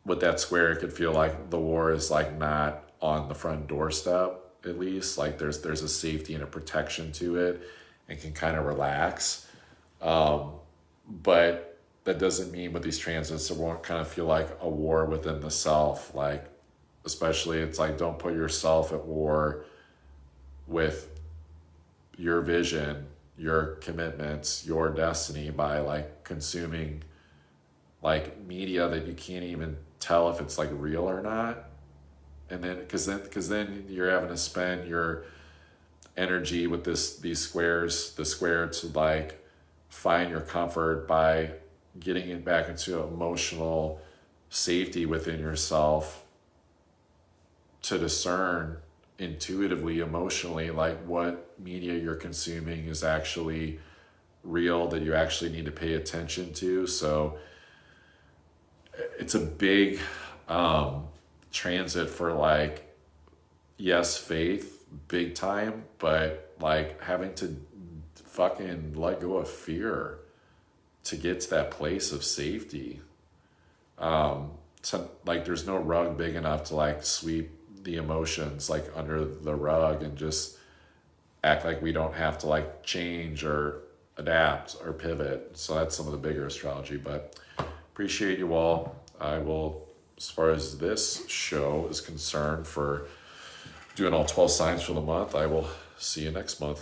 with that square, it could feel like the war is like not on the front doorstep, at least. Like there's a safety and a protection to it, and can kind of relax. But that doesn't mean with these transits it won't kind of feel like a war within the self. Like, especially it's like, don't put yourself at war with your vision, your commitments, your destiny by like consuming like media that you can't even tell if it's like real or not. And then because then you're having to spend your energy with these squares, the square to like find your comfort by getting it back into emotional safety within yourself, to discern intuitively, emotionally, like what media you're consuming is actually real, that you actually need to pay attention to. So it's a big transit for like, yes, faith, big time, but like having to fucking let go of fear to get to that place of safety. So like there's no rug big enough to like sweep the emotions like under the rug and just act like we don't have to like change or adapt or pivot. So that's some of the bigger astrology, but appreciate you all. I will, as far as this show is concerned, for doing all 12 signs for the month, I will see you next month.